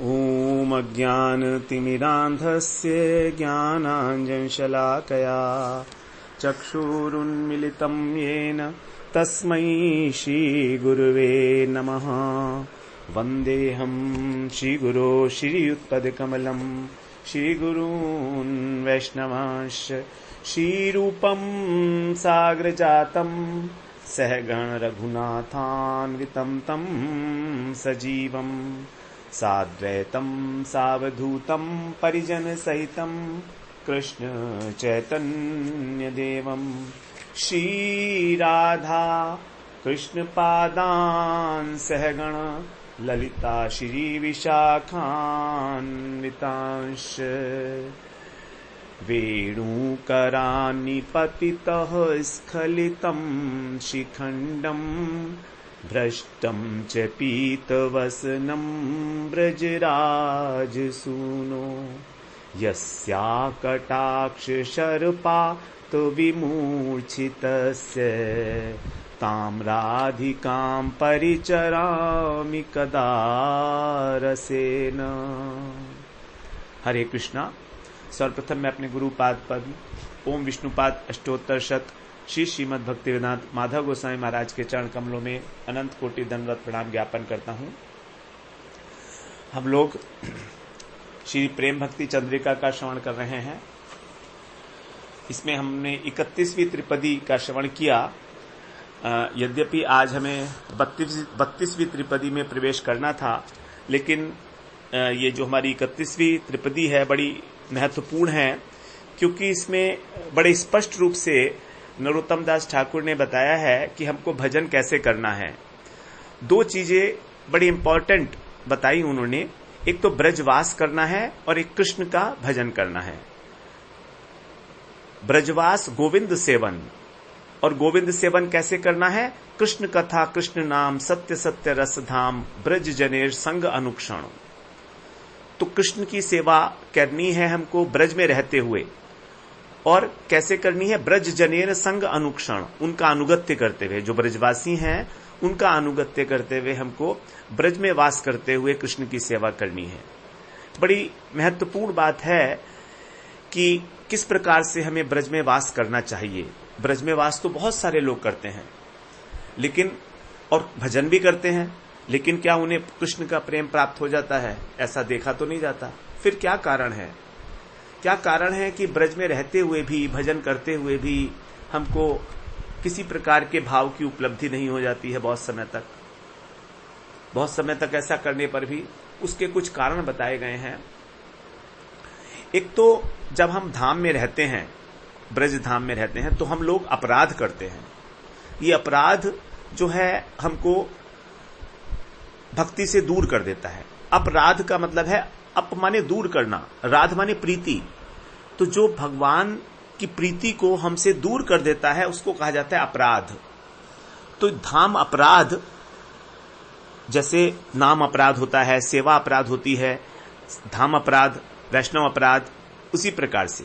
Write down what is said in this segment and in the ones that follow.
ॐ अज्ञानतिमिरान्धस्य ज्ञानाञ्जनशलाकया चक्षुरुन्मिलितं येन तस्मै श्रीगुरुवे नमः। वन्देऽहं श्रीगुरो श्रीयुत्पदकमलं श्रीगुरून् वैष्णवांश्च श्रीरूपं साग्रजातं सहगण रघुनाथान्वितं तं सजीवं साद्वैतं सावधूतं परिजनसहितं कृष्ण चैतन्यदेवं श्रीराधा कृष्णपादान् सहगण ललिता श्रीविशाखान्वितांश्च वेणुकरान्निपतितः स्खलितं शिखण्डं भ्रष्टं च पीतवसनं व्रजराजसूनो यस्याकटाक्षशरपातो विमूर्छितस्य तां राधिकां परिचरामि कदा रसेन। हरे कृष्णा। सर्वप्रथम मैं अपने गुरुपाद पद्म ओम विष्णुपाद अष्टोत्तर शत श्री श्रीमद् भक्तिवेदांत माधव गोस्वामी महाराज के चरण कमलों में अनंत कोटि दंडवत प्रणाम ज्ञापन करता हूं। हम लोग श्री प्रेम भक्ति चंद्रिका का श्रवण कर रहे हैं। इसमें हमने 31वीं त्रिपदी का श्रवण किया। यद्यपि आज हमें 32वीं त्रिपदी में प्रवेश करना था, लेकिन ये जो हमारी 31वीं त्रिपदी है बड़ी महत्वपूर्ण है, क्योंकि इसमें बड़े स्पष्ट रूप से नरोत्तम दास ठाकुर ने बताया है कि हमको भजन कैसे करना है। दो चीजें बड़ी इंपॉर्टेंट बताई उन्होंने। एक तो ब्रजवास करना है और एक कृष्ण का भजन करना है। ब्रजवास गोविंद सेवन, और गोविंद सेवन कैसे करना है? कृष्ण कथा कृष्ण नाम सत्य सत्य रस धाम ब्रज जनेर संग अनुक्षण। तो कृष्ण की सेवा करनी है हमको ब्रज में रहते हुए। और कैसे करनी है? ब्रज जनेर संग अनुक्षण, उनका अनुगत्य करते हुए। जो ब्रजवासी हैं उनका अनुगत्य करते हुए हमको ब्रज में वास करते हुए कृष्ण की सेवा करनी है। बड़ी महत्वपूर्ण बात है कि किस प्रकार से हमें ब्रज में वास करना चाहिए। ब्रज में वास तो बहुत सारे लोग करते हैं, लेकिन और भजन भी करते हैं, लेकिन क्या उन्हें कृष्ण का प्रेम प्राप्त हो जाता है? ऐसा देखा तो नहीं जाता। फिर क्या कारण है? क्या कारण है कि ब्रज में रहते हुए भी, भजन करते हुए भी हमको किसी प्रकार के भाव की उपलब्धि नहीं हो जाती है बहुत समय तक ऐसा करने पर भी? उसके कुछ कारण बताए गए हैं। एक तो जब हम धाम में रहते हैं, ब्रज धाम में रहते हैं, तो हम लोग अपराध करते हैं। ये अपराध जो है हमको भक्ति से दूर कर देता है। अपराध का मतलब है अप माने दूर करना, राध माने प्रीति। तो जो भगवान की प्रीति को हमसे दूर कर देता है उसको कहा जाता है अपराध। तो धाम अपराध, जैसे नाम अपराध होता है, सेवा अपराध होती है, धाम अपराध, वैष्णव अपराध, उसी प्रकार से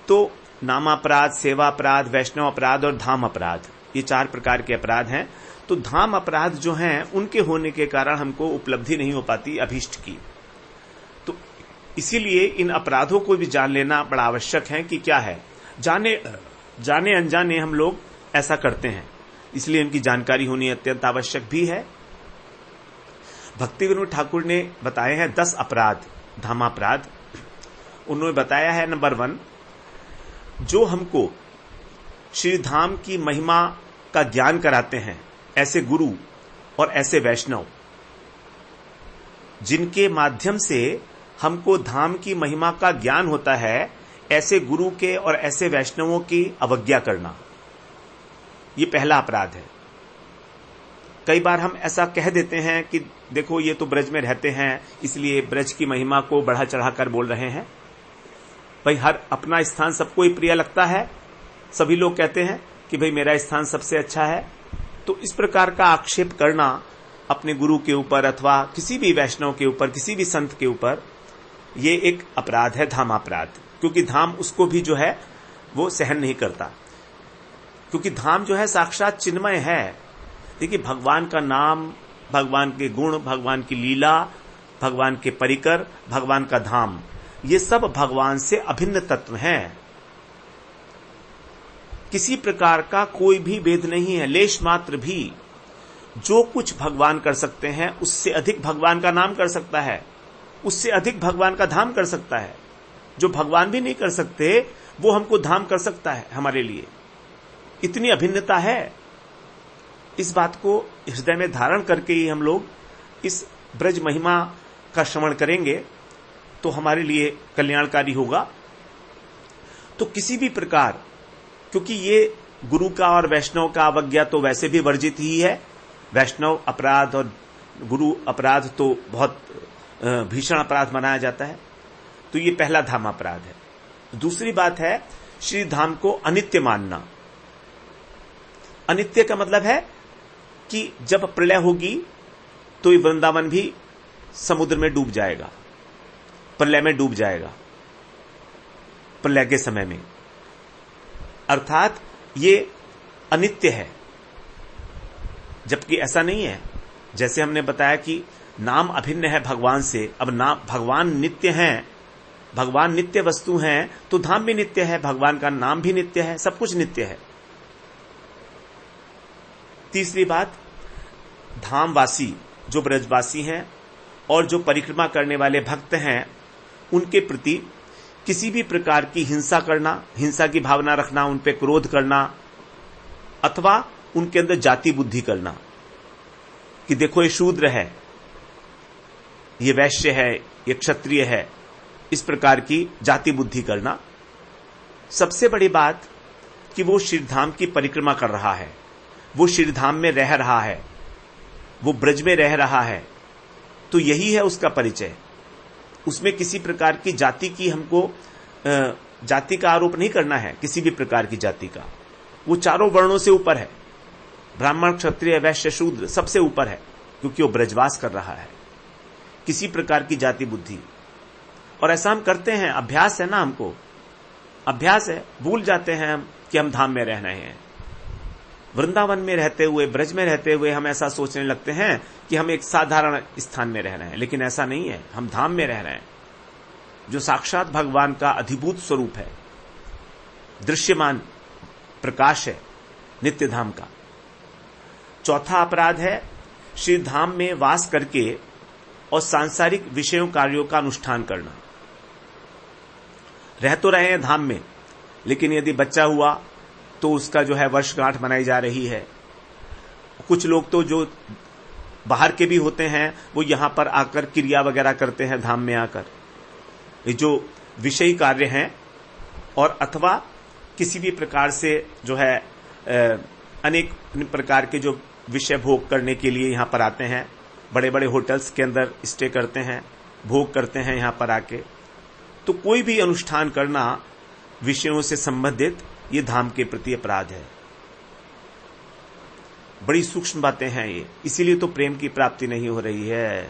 तो नामापराध, सेवा अपराध, वैष्णव अपराध और धाम अपराध, ये 4 प्रकार के अपराध हैं। तो धाम अपराध जो हैं उनके होने के कारण हमको उपलब्धि नहीं हो पाती अभीष्ट की। तो इसीलिए इन अपराधों को भी जान लेना बड़ा आवश्यक है कि क्या है। जाने अनजाने हम लोग ऐसा करते हैं, इसलिए इनकी जानकारी होनी अत्यंत आवश्यक भी है। भक्ति विनोद ठाकुर ने बताए हैं 10 अपराध, धामापराध। उन्होंने बताया है नंबर 1, जो हमको श्री धाम की महिमा का ज्ञान कराते हैं, ऐसे गुरु और ऐसे वैष्णव, जिनके माध्यम से हमको धाम की महिमा का ज्ञान होता है, ऐसे गुरु के और ऐसे वैष्णवों की अवज्ञा करना, ये पहला अपराध है। कई बार हम ऐसा कह देते हैं कि देखो ये तो ब्रज में रहते हैं इसलिए ब्रज की महिमा को बढ़ा चढ़ाकर बोल रहे हैं। भाई हर अपना स्थान सबको ही प्रिय लगता है, सभी लोग कहते हैं कि भाई मेरा स्थान सबसे अच्छा है। तो इस प्रकार का आक्षेप करना अपने गुरु के ऊपर अथवा किसी भी वैष्णव के ऊपर, किसी भी संत के ऊपर, ये एक अपराध है, धामापराध। क्योंकि धाम उसको भी जो है वो सहन नहीं करता, क्योंकि धाम जो है साक्षात चिन्मय है। देखिए भगवान का नाम, भगवान के गुण, भगवान की लीला, भगवान के परिकर, भगवान का धाम, ये सब भगवान से अभिन्न तत्व हैं। किसी प्रकार का कोई भी भेद नहीं है, लेश मात्र भी। जो कुछ भगवान कर सकते हैं उससे अधिक भगवान का नाम कर सकता है, उससे अधिक भगवान का धाम कर सकता है। जो भगवान भी नहीं कर सकते वो हमको धाम कर सकता है हमारे लिए। इतनी अभिन्नता है। इस बात को हृदय में धारण करके ही हम लोग इस ब्रज महिमा का श्रवण करेंगे तो हमारे लिए कल्याणकारी होगा। तो किसी भी प्रकार, क्योंकि ये गुरु का और वैष्णव का अवज्ञा तो वैसे भी वर्जित ही है, वैष्णव अपराध और गुरु अपराध तो बहुत भीषण अपराध मनाया जाता है, तो ये पहला धाम अपराध है। दूसरी बात है श्री धाम को अनित्य मानना। अनित्य का मतलब है कि जब प्रलय होगी तो ये वृंदावन भी समुद्र में डूब जाएगा, प्रलय में डूब जाएगा, प्रलय के समय में, अर्थात ये अनित्य है। जबकि ऐसा नहीं है। जैसे हमने बताया कि नाम अभिन्न है भगवान से, अब नाम भगवान नित्य हैं, भगवान नित्य वस्तु हैं, तो धाम भी नित्य है, भगवान का नाम भी नित्य है, सब कुछ नित्य है। तीसरी बात, धामवासी जो ब्रजवासी हैं और जो परिक्रमा करने वाले भक्त हैं, उनके प्रति किसी भी प्रकार की हिंसा करना, हिंसा की भावना रखना, उन पे क्रोध करना, अथवा उनके अंदर जाति बुद्धि करना कि देखो ये शूद्र है, ये वैश्य है, ये क्षत्रिय है, इस प्रकार की जाति बुद्धि करना। सबसे बड़ी बात कि वो श्रीधाम की परिक्रमा कर रहा है, वो श्रीधाम में रह रहा है, वो ब्रज में रह रहा है, तो यही है उसका परिचय। उसमें किसी प्रकार की जाति की हमको जाति का आरोप नहीं करना है, किसी भी प्रकार की जाति का। वो चारों वर्णों से ऊपर है, ब्राह्मण क्षत्रिय वैश्य शूद्र सबसे ऊपर है, क्योंकि वो ब्रजवास कर रहा है। किसी प्रकार की जाति बुद्धि, और ऐसा हम करते हैं, अभ्यास है ना, हमको अभ्यास है, भूल जाते हैं हम कि हम धाम में रह रहे हैं। वृंदावन में रहते हुए, ब्रज में रहते हुए हम ऐसा सोचने लगते हैं कि हम एक साधारण स्थान में रह रहे हैं, लेकिन ऐसा नहीं है, हम धाम में रह रहे हैं जो साक्षात भगवान का अधिभूत स्वरूप है, दृश्यमान प्रकाश है, नित्य धाम का। चौथा अपराध है श्री धाम में वास करके और सांसारिक विषयों कार्यों का अनुष्ठान करना। रह तो रहे हैं धाम में, लेकिन यदि बच्चा हुआ तो उसका जो है वर्षगांठ मनाई जा रही है। कुछ लोग तो जो बाहर के भी होते हैं वो यहां पर आकर क्रिया वगैरह करते हैं धाम में आकर, ये जो विषयी कार्य हैं, और अथवा किसी भी प्रकार से जो है अनेक प्रकार के जो विषय भोग करने के लिए यहां पर आते हैं, बड़े बड़े होटल्स के अंदर स्टे करते हैं, भोग करते हैं यहां पर आके। तो कोई भी अनुष्ठान करना विषयों से संबंधित, ये धाम के प्रति अपराध है। बड़ी सूक्ष्म बातें हैं ये, इसीलिए तो प्रेम की प्राप्ति नहीं हो रही है।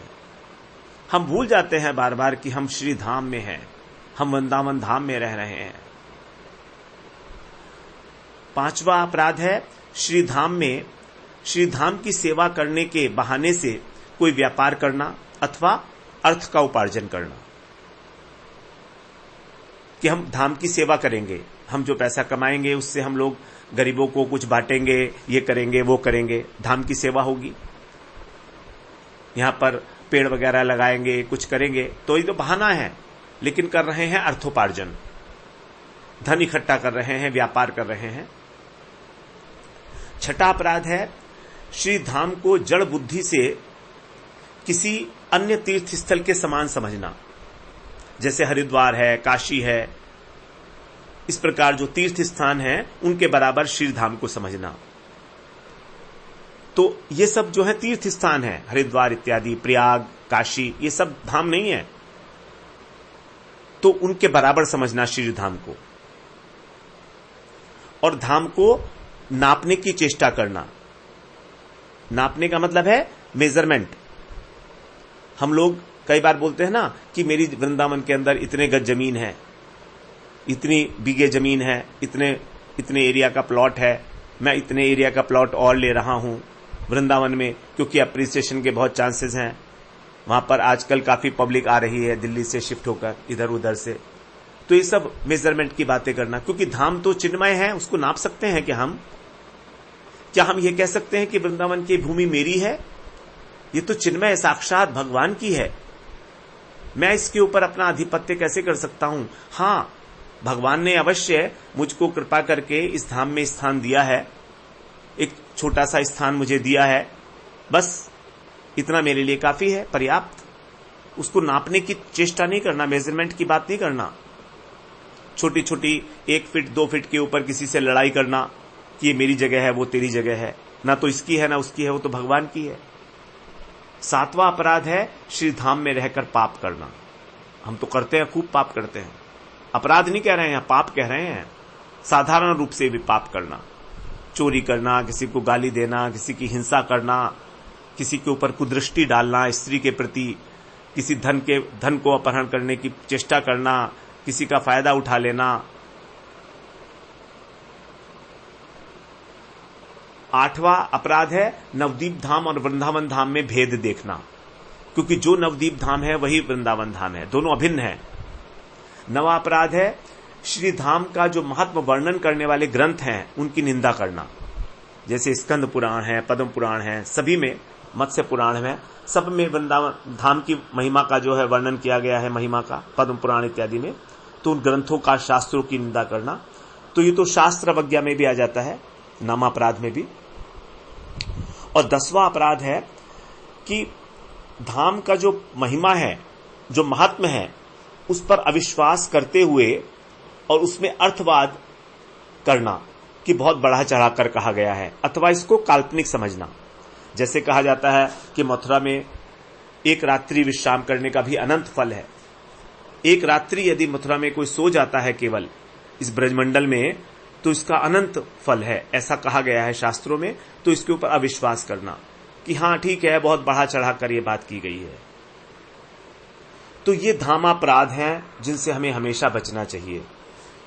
हम भूल जाते हैं बार बार कि हम श्री धाम में हैं, हम वृंदावन धाम में रह रहे हैं। पांचवा अपराध है श्री धाम में श्री धाम की सेवा करने के बहाने से कोई व्यापार करना अथवा अर्थ का उपार्जन करना, कि हम धाम की सेवा करेंगे, हम जो पैसा कमाएंगे उससे हम लोग गरीबों को कुछ बांटेंगे, ये करेंगे वो करेंगे, धाम की सेवा होगी, यहां पर पेड़ वगैरह लगाएंगे, कुछ करेंगे, तो ये तो बहाना है, लेकिन कर रहे हैं अर्थोपार्जन, धन इकट्ठा कर रहे हैं, व्यापार कर रहे हैं। छठा अपराध है श्री धाम को जड़ बुद्धि से किसी अन्य तीर्थ स्थल के समान समझना, जैसे हरिद्वार है, काशी है, इस प्रकार जो तीर्थ स्थान हैं उनके बराबर श्री धाम को समझना। तो ये सब जो है तीर्थ स्थान है, हरिद्वार इत्यादि, प्रयाग, काशी, ये सब धाम नहीं है, तो उनके बराबर समझना श्री धाम को। और धाम को नापने की चेष्टा करना। नापने का मतलब है मेजरमेंट। हम लोग कई बार बोलते हैं ना कि मेरी वृंदावन के अंदर इतने गज जमीन है, इतनी बीघे जमीन है, इतने एरिया का प्लॉट है, मैं इतने एरिया का प्लॉट और ले रहा हूं वृंदावन में, क्योंकि अप्रिसिएशन के बहुत चांसेस हैं। वहां पर आजकल काफी पब्लिक आ रही है दिल्ली से शिफ्ट होकर इधर उधर से। तो ये सब मेजरमेंट की बातें करना, क्योंकि धाम तो चिन्मय है, उसको नाप सकते हैं क्या हम ये कह सकते हैं कि वृंदावन की भूमि मेरी है? ये तो चिन्मय साक्षात भगवान की है। मैं इसके ऊपर अपना आधिपत्य कैसे कर सकता हूं? हां, भगवान ने अवश्य मुझको कृपा करके इस धाम में स्थान दिया है, एक छोटा सा स्थान मुझे दिया है, बस इतना मेरे लिए काफी है, पर्याप्त। उसको नापने की चेष्टा नहीं करना, मेजरमेंट की बात नहीं करना, छोटी छोटी 1 फीट 2 फीट के ऊपर किसी से लड़ाई करना कि ये मेरी जगह है वो तेरी जगह है, ना तो इसकी है ना उसकी है, वो तो भगवान की है। 7वां अपराध है श्री धाम में रहकर पाप करना। हम तो करते हैं, खूब पाप करते हैं, अपराध नहीं कह रहे हैं, पाप कह रहे हैं। साधारण रूप से भी पाप करना, चोरी करना, किसी को गाली देना, किसी की हिंसा करना, किसी के ऊपर कुदृष्टि डालना स्त्री के प्रति, किसी धन को अपहरण करने की चेष्टा करना, किसी का फायदा उठा लेना। 8वां अपराध है नवदीप धाम और वृंदावन धाम में भेद देखना, क्योंकि जो नवदीप धाम है वही वृंदावन धाम है, दोनों अभिन्न है। 9वां अपराध है श्री धाम का जो महत्व वर्णन करने वाले ग्रंथ हैं उनकी निंदा करना, जैसे स्कंद पुराण है, पद्म पुराण है, सभी में, मत्स्य पुराण में, सब में वृंदावन धाम की महिमा का जो है वर्णन किया गया है, महिमा का, पद्म पुराण इत्यादि में। तो उन ग्रंथों का, शास्त्रों की निंदा करना, तो ये तो शास्त्र अवज्ञा में भी आ जाता है, नामापराध में भी। और 10वां अपराध है कि धाम का जो महिमा है, जो महात्म्य है, उस पर अविश्वास करते हुए और उसमें अर्थवाद करना कि बहुत बढ़ा चढ़ाकर कहा गया है, अथवा इसको काल्पनिक समझना। जैसे कहा जाता है कि मथुरा में एक रात्रि विश्राम करने का भी अनंत फल है। एक रात्रि यदि मथुरा में कोई सो जाता है केवल इस ब्रजमंडल में, तो इसका अनंत फल है, ऐसा कहा गया है शास्त्रों में। तो इसके ऊपर अविश्वास करना कि हां ठीक है, बहुत बढ़ा चढ़ाकर ये बात की गई है। तो ये धामापराध हैं जिनसे हमें हमेशा बचना चाहिए।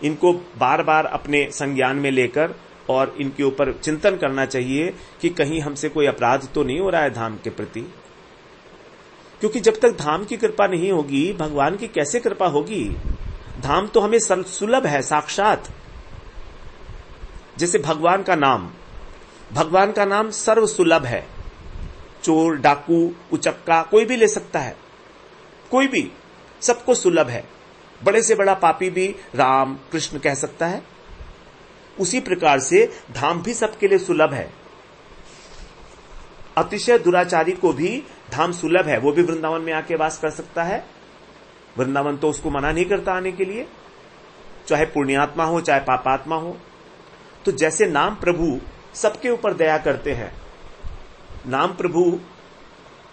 इनको बार बार अपने संज्ञान में लेकर और इनके ऊपर चिंतन करना चाहिए कि कहीं हमसे कोई अपराध तो नहीं हो रहा है धाम के प्रति, क्योंकि जब तक धाम की कृपा नहीं होगी, भगवान की कैसे कृपा होगी? धाम तो हमें सुलभ है साक्षात। जैसे भगवान का नाम सर्व सुलभ है। चोर, डाकू, उचक्का कोई भी ले सकता है, कोई भी, सबको सुलभ है। बड़े से बड़ा पापी भी राम कृष्ण कह सकता है। उसी प्रकार से धाम भी सबके लिए सुलभ है। अतिशय दुराचारी को भी धाम सुलभ है, वो भी वृंदावन में आके वास कर सकता है। वृंदावन तो उसको मना नहीं करता आने के लिए, चाहे पुण्यात्मा हो चाहे पापात्मा हो। तो जैसे नाम प्रभु सबके ऊपर दया करते हैं, नाम प्रभु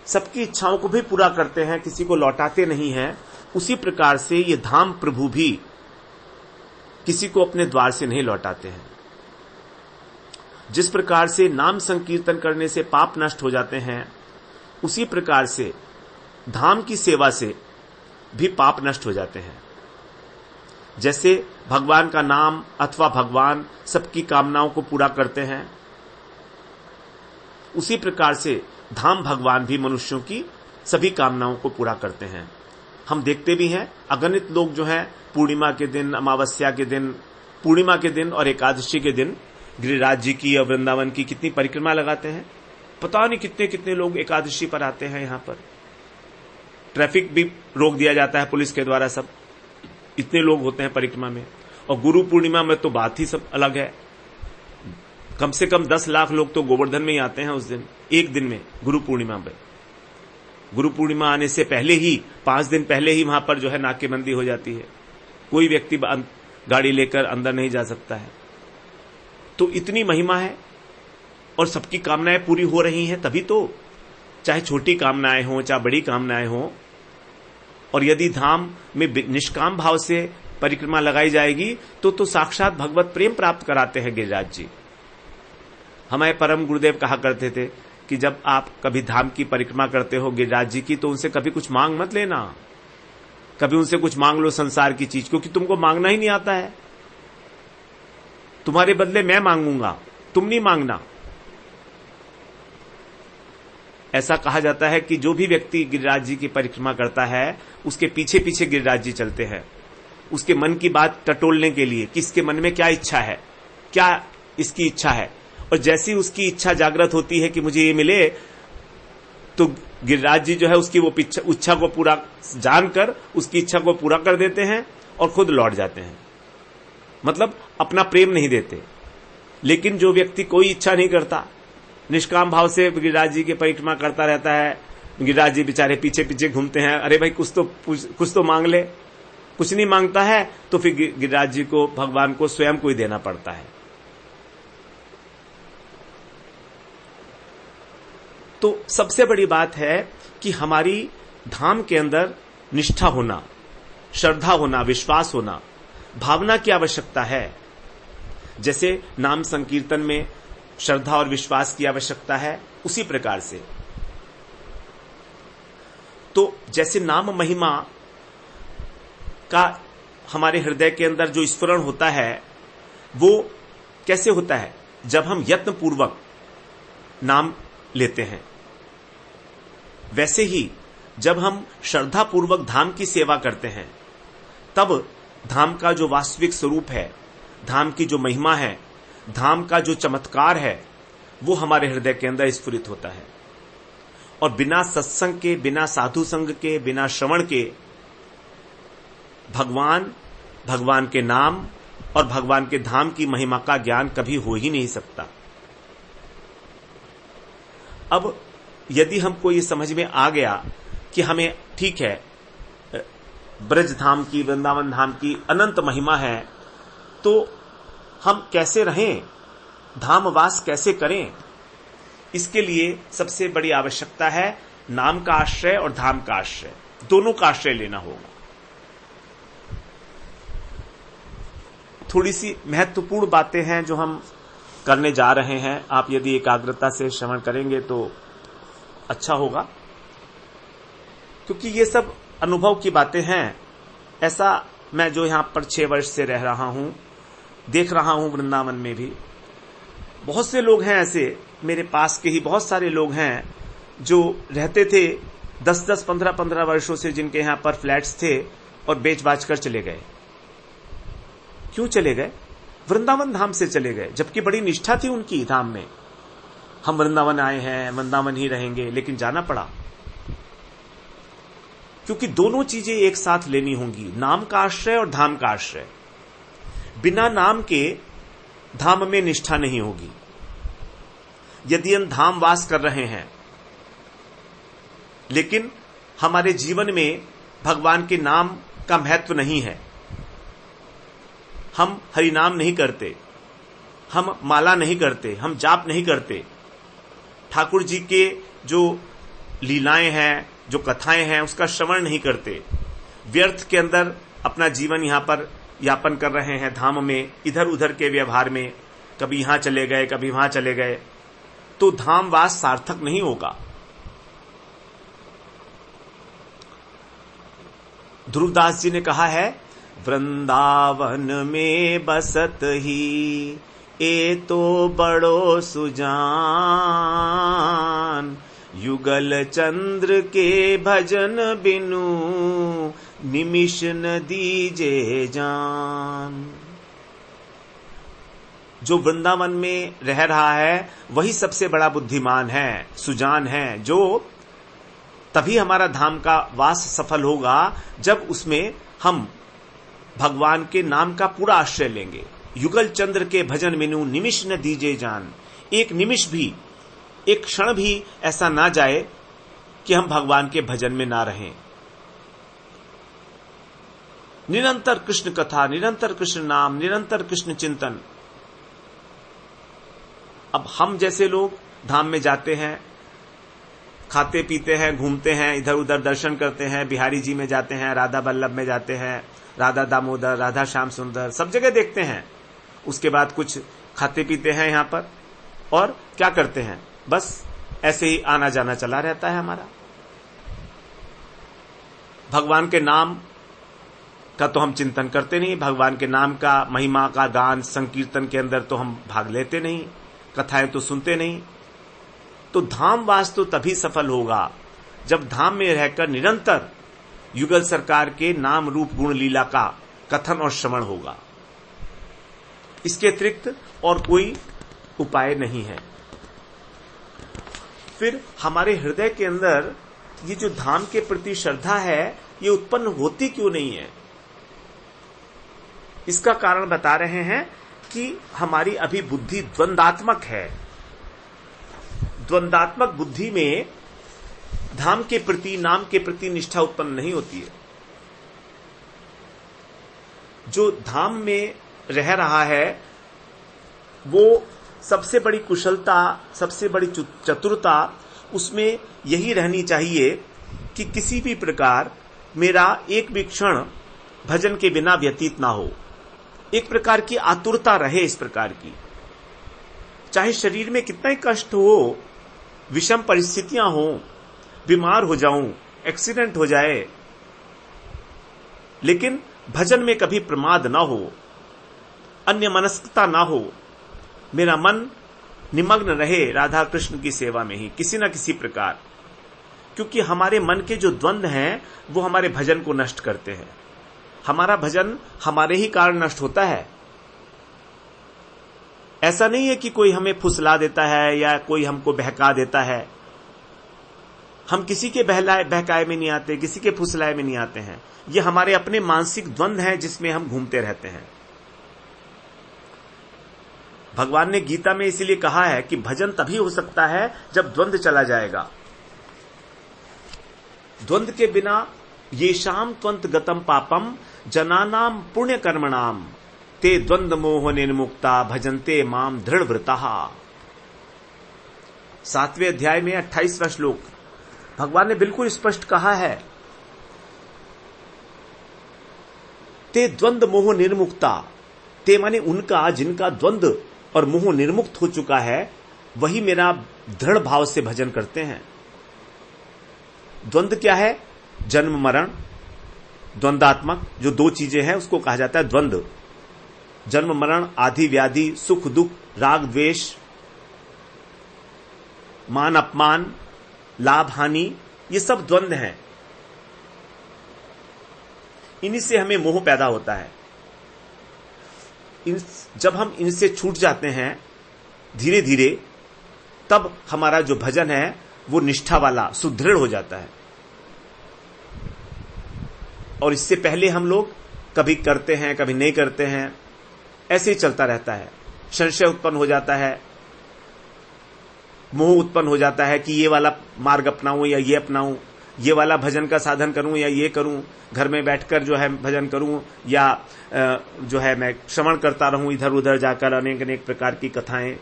सबकी इच्छाओं को भी पूरा करते हैं, किसी को लौटाते नहीं हैं, उसी प्रकार से ये धाम प्रभु भी किसी को अपने द्वार से नहीं लौटाते हैं। जिस प्रकार से नाम संकीर्तन करने से पाप नष्ट हो जाते हैं, उसी प्रकार से धाम की सेवा से भी पाप नष्ट हो जाते हैं। जैसे भगवान का नाम अथवा भगवान सबकी कामनाओं को पूरा करते हैं, उसी प्रकार से धाम भगवान भी मनुष्यों की सभी कामनाओं को पूरा करते हैं। हम देखते भी हैं अगणित लोग जो हैं पूर्णिमा के दिन, अमावस्या के दिन, पूर्णिमा के दिन और एकादशी के दिन गिरिराज जी की और वृंदावन की कितनी परिक्रमा लगाते हैं। पता नहीं कितने कितने लोग एकादशी पर आते हैं। यहाँ पर ट्रैफिक भी रोक दिया जाता है पुलिस के द्वारा, सब इतने लोग होते हैं परिक्रमा में। और गुरु पूर्णिमा में तो बात ही सब अलग है, कम से कम 10 लाख लोग तो गोवर्धन में ही आते हैं उस दिन, एक दिन में, गुरु पूर्णिमा में। गुरु पूर्णिमा आने से पहले ही 5 दिन पहले ही वहां पर जो है नाकेबंदी हो जाती है, कोई व्यक्ति गाड़ी लेकर अंदर नहीं जा सकता है। तो इतनी महिमा है और सबकी कामनाएं पूरी हो रही हैं, तभी तो, चाहे छोटी कामनाएं हों चाहे बड़ी कामनाएं हों। और यदि धाम में निष्काम भाव से परिक्रमा लगाई जाएगी तो साक्षात भगवत प्रेम प्राप्त कराते हैं गिरिराज जी। हमारे परम गुरुदेव कहा करते थे कि जब आप कभी धाम की परिक्रमा करते हो गिरिराज जी की, तो उनसे कभी कुछ मांग मत लेना, कभी उनसे कुछ मांग लो संसार की चीज, क्योंकि तुमको मांगना ही नहीं आता है। तुम्हारे बदले मैं मांगूंगा, तुम नहीं मांगना। ऐसा कहा जाता है कि जो भी व्यक्ति गिरिराज जी की परिक्रमा करता है, उसके पीछे पीछे गिरिराज जी चलते हैं, उसके मन की बात टटोलने के लिए कि इसके मन में क्या इच्छा है, क्या इसकी इच्छा है। और जैसी उसकी इच्छा जागृत होती है कि मुझे ये मिले, तो गिरिराज जी जो है उसकी वो इच्छा को पूरा जानकर उसकी इच्छा को पूरा कर देते हैं और खुद लौट जाते हैं। मतलब अपना प्रेम नहीं देते। लेकिन जो व्यक्ति कोई इच्छा नहीं करता, निष्काम भाव से गिरिराज जी की परिक्रमा करता रहता है, गिरिराज जी बेचारे पीछे पीछे घूमते हैं, अरे भाई कुछ तो मांग ले, कुछ नहीं मांगता है, तो फिर गिरिराज जी को, भगवान को स्वयं को ही देना पड़ता है। तो सबसे बड़ी बात है कि हमारी धाम के अंदर निष्ठा होना, श्रद्धा होना, विश्वास होना, भावना की आवश्यकता है। जैसे नाम संकीर्तन में श्रद्धा और विश्वास की आवश्यकता है, उसी प्रकार से तो जैसे नाम महिमा का हमारे हृदय के अंदर जो स्फुरण होता है, वो कैसे होता है? जब हम यत्न पूर्वक नाम लेते हैं। वैसे ही जब हम श्रद्धा पूर्वक धाम की सेवा करते हैं, तब धाम का जो वास्तविक स्वरूप है, धाम की जो महिमा है, धाम का जो चमत्कार है, वो हमारे हृदय के अंदर स्फुरित होता है। और बिना सत्संग के, बिना साधु संग के, बिना श्रवण के भगवान के नाम और भगवान के धाम की महिमा का ज्ञान कभी हो ही नहीं सकता। अब यदि हमको ये समझ में आ गया कि हमें, ठीक है, ब्रज धाम की, वृंदावन धाम की अनंत महिमा है, तो हम कैसे रहें, धामवास कैसे करें, इसके लिए सबसे बड़ी आवश्यकता है नाम का आश्रय और धाम का आश्रय, दोनों का आश्रय लेना होगा। थोड़ी सी महत्वपूर्ण बातें हैं जो हम करने जा रहे हैं। आप यदि एकाग्रता से श्रवण करेंगे तो अच्छा होगा, क्योंकि ये सब अनुभव की बातें हैं। ऐसा मैं जो यहां पर 6 वर्ष से रह रहा हूं, देख रहा हूं वृंदावन में भी बहुत से लोग हैं ऐसे, मेरे पास के ही बहुत सारे लोग हैं जो रहते थे 10-10, 15-15 वर्षों से, जिनके यहां पर फ्लैट्स थे और बेच बाच कर चले गए। क्यों चले गए? वृंदावन धाम से चले गए, जबकि बड़ी निष्ठा थी उनकी धाम में। हम वृंदावन आए हैं, वृंदावन ही रहेंगे, लेकिन जाना पड़ा क्योंकि दोनों चीजें एक साथ लेनी होंगी, नाम का आश्रय और धाम का आश्रय। बिना नाम के धाम में निष्ठा नहीं होगी। यदि हम धाम वास कर रहे हैं, लेकिन हमारे जीवन में भगवान के नाम का महत्व नहीं है, हम हरिनाम नहीं करते, हम माला नहीं करते, हम जाप नहीं करते, ठाकुर जी के जो लीलाएं हैं, जो कथाएं हैं, उसका श्रवण नहीं करते, व्यर्थ के अंदर अपना जीवन यहां पर यापन कर रहे हैं, धाम में इधर उधर के व्यवहार में, कभी यहां चले गए, कभी वहां चले गए, तो धामवास सार्थक नहीं होगा। ध्रुवदास जी ने कहा है, वृंदावन में बसत ही ए तो बड़ो सुजान, युगल चंद्र के भजन बिनु निमिष न दीजे जान। जो वृंदावन में रह रहा है वही सबसे बड़ा बुद्धिमान है, सुजान है, जो तभी हमारा धाम का वास सफल होगा जब उसमें हम भगवान के नाम का पूरा आश्रय लेंगे। युगल चंद्र के भजन बिनु निमिष न दीजे जान। एक निमिष भी, एक क्षण भी ऐसा ना जाए कि हम भगवान के भजन में ना रहें। निरंतर कृष्ण कथा, निरंतर कृष्ण नाम, निरंतर कृष्ण चिंतन। अब हम जैसे लोग धाम में जाते हैं, खाते पीते हैं, घूमते हैं, इधर उधर दर्शन करते हैं, बिहारी जी में जाते हैं, राधा वल्लभ में जाते हैं, राधा दामोदर, राधा श्याम सुंदर, सब जगह देखते हैं। उसके बाद कुछ खाते पीते हैं यहां पर, और क्या करते हैं, बस ऐसे ही आना जाना चला रहता है हमारा। भगवान के नाम का तो हम चिंतन करते नहीं, भगवान के नाम का, महिमा का गान संकीर्तन के अंदर तो हम भाग लेते नहीं, कथाएं तो सुनते नहीं। तो धामवास तो तभी सफल होगा जब धाम में रहकर निरंतर युगल सरकार के नाम रूप गुण लीला का कथन और श्रवण होगा। इसके अतिरिक्त और कोई उपाय नहीं है। फिर हमारे हृदय के अंदर ये जो धाम के प्रति श्रद्धा है ये उत्पन्न होती क्यों नहीं है? इसका कारण बता रहे हैं कि हमारी अभी बुद्धि द्वंदात्मक है। द्वंदात्मक बुद्धि में धाम के प्रति, नाम के प्रति निष्ठा उत्पन्न नहीं होती है। जो धाम में रह रहा है वो सबसे बड़ी कुशलता, सबसे बड़ी चतुरता उसमें यही रहनी चाहिए कि किसी भी प्रकार मेरा एक भी क्षण भजन के बिना व्यतीत ना हो। एक प्रकार की आतुरता रहे इस प्रकार की, चाहे शरीर में कितना ही कष्ट हो, विषम परिस्थितियां हो, बीमार हो जाऊं, एक्सीडेंट हो जाए, लेकिन भजन में कभी प्रमाद ना हो, अन्य मनस्कता ना हो, मेरा मन निमग्न रहे राधा कृष्ण की सेवा में ही किसी न किसी प्रकार। क्योंकि हमारे मन के जो द्वंद्व हैं वो हमारे भजन को नष्ट करते हैं। हमारा भजन हमारे ही कारण नष्ट होता है। ऐसा नहीं है कि कोई हमें फुसला देता है या कोई हमको बहका देता है। हम किसी के बहकाए में नहीं आते, किसी के फुसलाए में नहीं आते हैं। ये हमारे अपने मानसिक द्वंद्व हैं जिसमें हम घूमते रहते हैं। भगवान ने गीता में इसीलिए कहा है कि भजन तभी हो सकता है जब द्वंद्व चला जाएगा। द्वंद्व के बिना ये शाम त्वंत गतम पापम जनानाम पुण्य कर्मणाम ते द्वंद मोह निर्मुक्ता भजन्ते माम दृढ़ व्रता। 7वें अध्याय में 28वां श्लोक भगवान ने बिल्कुल स्पष्ट कहा है, ते द्वंद मोह निर्मुक्ता। ते माने उनका जिनका द्वंद और मोह निर्मुक्त हो चुका है वही मेरा दृढ़ भाव से भजन करते हैं। द्वंद क्या है? जन्म मरण, द्वंदात्मक जो दो चीजें हैं उसको कहा जाता है द्वंद। जन्म मरण, आदि व्याधि, सुख दुख, राग द्वेष, मान अपमान, लाभ हानि, ये सब द्वंद हैं। इन्हीं से हमें मोह पैदा होता है। जब हम इनसे छूट जाते हैं धीरे धीरे, तब हमारा जो भजन है वो निष्ठा वाला सुदृढ़ हो जाता है। और इससे पहले हम लोग कभी करते हैं कभी नहीं करते हैं, ऐसे ही चलता रहता है। संशय उत्पन्न हो जाता है, मोह उत्पन्न हो जाता है कि ये वाला मार्ग अपनाऊं या ये अपनाऊं, ये वाला भजन का साधन करूं या ये करूं, घर में बैठकर जो है भजन करूं या जो है मैं श्रवण करता रहूं इधर उधर जाकर, अनेक अनेक प्रकार की कथाएं,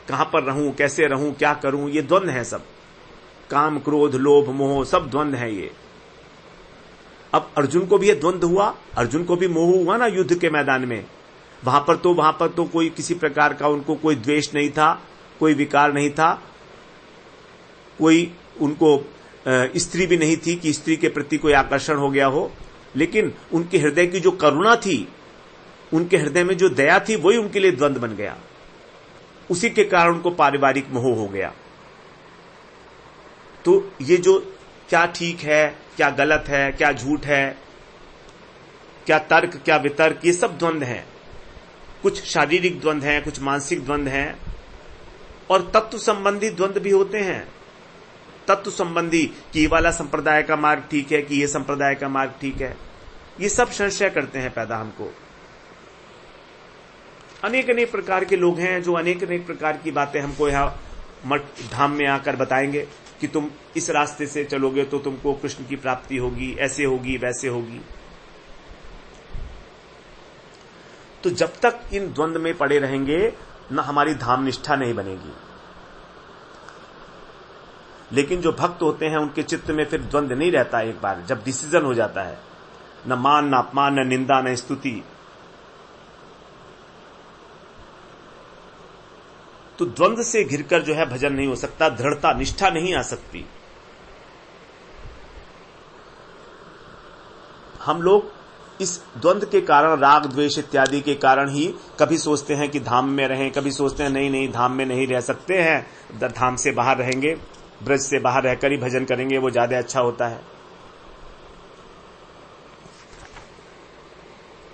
कहां पर रहूं, कैसे रहूं, क्या करूं, ये द्वंद्व है सब। काम क्रोध लोभ मोह सब द्वंद्व है ये। अब अर्जुन को भी ये द्वंद्व हुआ, अर्जुन को भी मोह हुआ ना युद्ध के मैदान में। वहां पर तो कोई किसी प्रकार का उनको कोई द्वेष नहीं था, कोई विकार नहीं था, कोई उनको स्त्री भी नहीं थी कि स्त्री के प्रति कोई आकर्षण हो गया हो, लेकिन उनके हृदय की जो करुणा थी, उनके हृदय में जो दया थी, वही उनके लिए द्वंद्व बन गया। उसी के कारण उनको पारिवारिक मोह हो गया। तो ये जो क्या ठीक है, क्या गलत है, क्या झूठ है, क्या तर्क क्या वितर्क, ये सब द्वंद्व हैं। कुछ शारीरिक द्वंद्व हैं, कुछ मानसिक द्वंद्व हैं, और तत्व संबंधी द्वंद्व भी होते हैं। तत्व संबंधी कि ये वाला संप्रदाय का मार्ग ठीक है कि ये संप्रदाय का मार्ग ठीक है, ये सब संशय करते हैं पैदा हमको। अनेक अनेक प्रकार के लोग हैं जो अनेक अनेक प्रकार की बातें हमको यहां मठ धाम में आकर बताएंगे कि तुम इस रास्ते से चलोगे तो तुमको कृष्ण की प्राप्ति होगी, ऐसे होगी वैसे होगी। तो जब तक इन द्वंद्व में पड़े रहेंगे न हमारी धाम निष्ठा नहीं बनेगी। लेकिन जो भक्त होते हैं उनके चित्त में फिर द्वंद्व नहीं रहता। एक बार जब डिसीजन हो जाता है, न मान न अपमान न निंदा न स्तुति, तो द्वंद्व से घिरकर जो है भजन नहीं हो सकता, दृढ़ता निष्ठा नहीं आ सकती। हम लोग इस द्वंद्व के कारण, राग द्वेष इत्यादि के कारण ही कभी सोचते हैं कि धाम में रहें, कभी सोचते हैं नहीं नहीं धाम में नहीं रह सकते हैं, धाम से बाहर रहेंगे, ब्रज से बाहर रहकर ही भजन करेंगे, वो ज्यादा अच्छा होता है।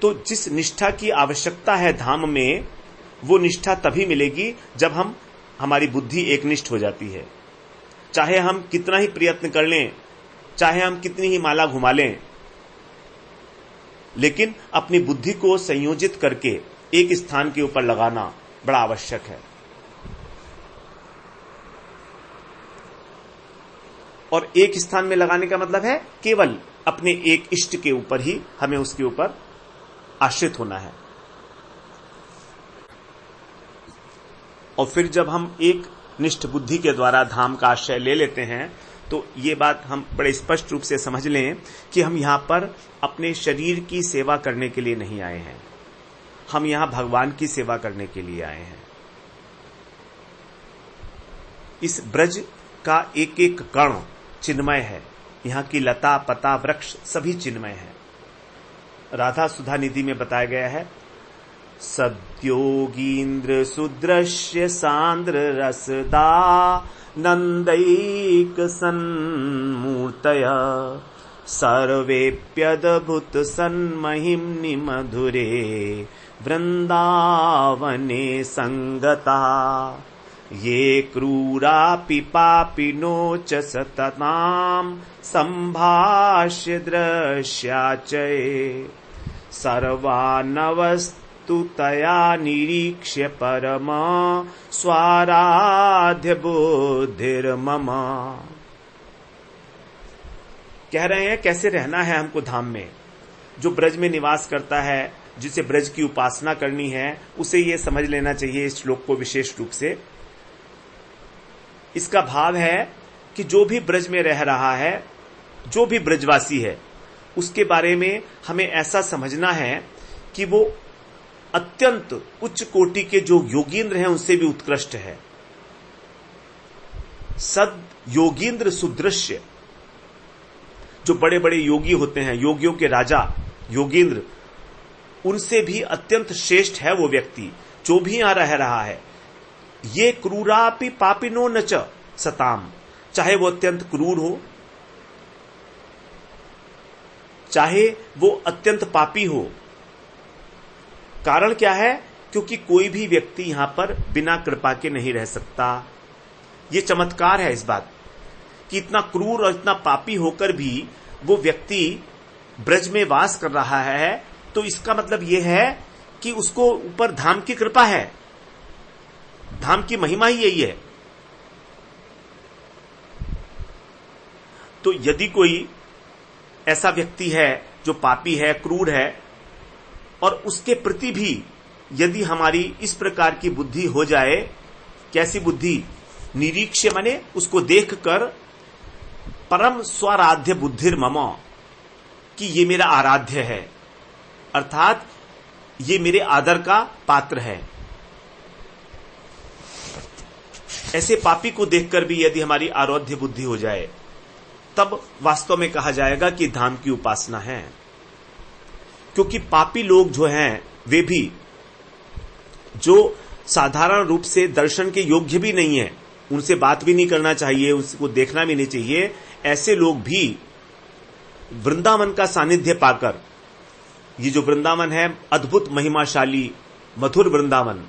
तो जिस निष्ठा की आवश्यकता है धाम में, वो निष्ठा तभी मिलेगी जब हमारी बुद्धि एकनिष्ठ हो जाती है। चाहे हम कितना ही प्रयत्न कर लें, चाहे हम कितनी ही माला घुमा लें, लेकिन अपनी बुद्धि को संयोजित करके एक स्थान के ऊपर लगाना बड़ा आवश्यक है। और एक स्थान में लगाने का मतलब है केवल अपने एक इष्ट के ऊपर ही हमें उसके ऊपर आश्रित होना है। और फिर जब हम एक निष्ठ बुद्धि के द्वारा धाम का आश्रय ले लेते हैं, तो ये बात हम बड़े स्पष्ट रूप से समझ लें कि हम यहां पर अपने शरीर की सेवा करने के लिए नहीं आए हैं, हम यहां भगवान की सेवा करने के लिए आए हैं। इस ब्रज का एक एक कण चिन्मय है, यहां की लता पता वृक्ष सभी चिन्मय है। राधा सुधा निधि में बताया गया है, सद्योगीन्द्र सुदृश्य सांद्र रसदा नंदैक सन्मूर्तय सर्वेप्यद्भुत सन्महिम्नि मधुरे वृंदावने संगता ये क्रूरापि पापिनो च सततां संभाष्य दृश्याचये सर्वानवस्तुतया निरीक्ष्य परम स्वाराध्य बुद्धिर्मम। कह रहे हैं कैसे रहना है हमको धाम में। जो ब्रज में निवास करता है, जिसे ब्रज की उपासना करनी है, उसे ये समझ लेना चाहिए इस श्लोक को विशेष रूप से। इसका भाव है कि जो भी ब्रज में रह रहा है, जो भी ब्रजवासी है, उसके बारे में हमें ऐसा समझना है कि वो अत्यंत उच्च कोटि के जो योगींद्र हैं उनसे भी उत्कृष्ट है। सद योगींद्र सुदृश्य, जो बड़े बड़े योगी होते हैं, योगियों के राजा योगींद्र, उनसे भी अत्यंत श्रेष्ठ है वो व्यक्ति जो भी यहां रह रहा है। ये क्रूरापि पापिनो न च सताम, चाहे वो अत्यंत क्रूर हो, चाहे वो अत्यंत पापी हो। कारण क्या है? क्योंकि कोई भी व्यक्ति यहां पर बिना कृपा के नहीं रह सकता। ये चमत्कार है इस बात कि इतना क्रूर और इतना पापी होकर भी वो व्यक्ति ब्रज में वास कर रहा है, तो इसका मतलब यह है कि उसको ऊपर धाम की कृपा है, धाम की महिमा ही यही है। तो यदि कोई ऐसा व्यक्ति है जो पापी है, क्रूर है, और उसके प्रति भी यदि हमारी इस प्रकार की बुद्धि हो जाए, कैसी बुद्धि? निरीक्ष्य माने उसको देखकर परम स्वाराध्य बुद्धिर्मम, कि ये मेरा आराध्य है, अर्थात ये मेरे आदर का पात्र है। ऐसे पापी को देखकर भी यदि हमारी आराध्य बुद्धि हो जाए, तब वास्तव में कहा जाएगा कि धाम की उपासना है। क्योंकि पापी लोग जो हैं, वे भी जो साधारण रूप से दर्शन के योग्य भी नहीं है, उनसे बात भी नहीं करना चाहिए, उसको देखना भी नहीं चाहिए, ऐसे लोग भी वृंदावन का सानिध्य पाकर, ये जो वृंदावन है अद्भुत महिमाशाली मधुर वृंदावन,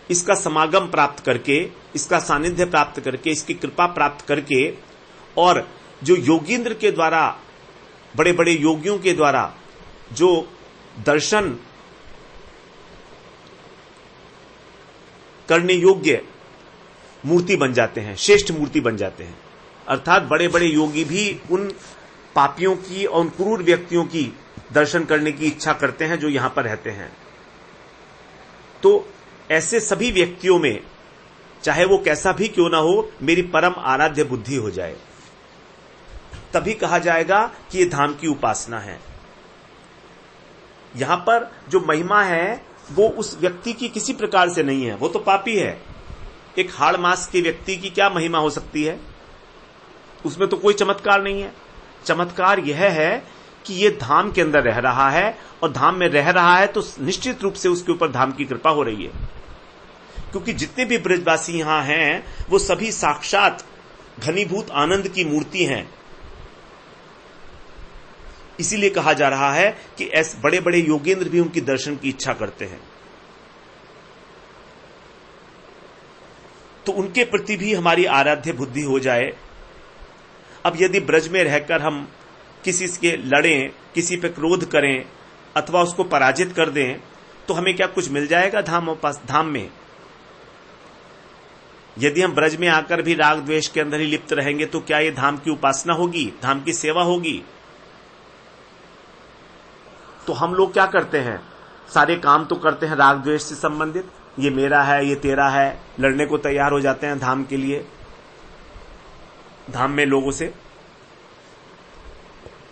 इसका समागम प्राप्त करके, इसका सानिध्य प्राप्त करके, इसकी कृपा प्राप्त करके, और जो योगींद्र के द्वारा, बड़े बड़े योगियों के द्वारा जो दर्शन करने योग्य मूर्ति बन जाते हैं, श्रेष्ठ मूर्ति बन जाते हैं। अर्थात बड़े बड़े योगी भी उन पापियों की और उन क्रूर व्यक्तियों की दर्शन करने की इच्छा करते हैं जो यहां पर रहते हैं। तो ऐसे सभी व्यक्तियों में, चाहे वो कैसा भी क्यों ना हो, मेरी परम आराध्य बुद्धि हो जाए, तभी कहा जाएगा कि ये धाम की उपासना है। यहां पर जो महिमा है वो उस व्यक्ति की किसी प्रकार से नहीं है, वो तो पापी है। एक हाड़ मास के व्यक्ति की क्या महिमा हो सकती है? उसमें तो कोई चमत्कार नहीं है। चमत्कार यह है कि ये धाम के अंदर रह रहा है, और धाम में रह रहा है तो निश्चित रूप से उसके ऊपर धाम की कृपा हो रही है, क्योंकि जितने भी ब्रजवासी यहां हैं वो सभी साक्षात घनीभूत आनंद की मूर्ति हैं। इसीलिए कहा जा रहा है कि ऐसे बड़े बड़े योगेंद्र भी उनकी दर्शन की इच्छा करते हैं। तो उनके प्रति भी हमारी आराध्य बुद्धि हो जाए। अब यदि ब्रज में रहकर हम किसी से लड़ें, किसी पे क्रोध करें अथवा उसको पराजित कर दें, तो हमें क्या कुछ मिल जाएगा धाम में? यदि हम ब्रज में आकर भी राग द्वेष के अंदर ही लिप्त रहेंगे तो क्या ये धाम की उपासना होगी, धाम की सेवा होगी? तो हम लोग क्या करते हैं, सारे काम तो करते हैं राग द्वेष से संबंधित, ये मेरा है, ये तेरा है, लड़ने को तैयार हो जाते हैं धाम के लिए, धाम में लोगों से,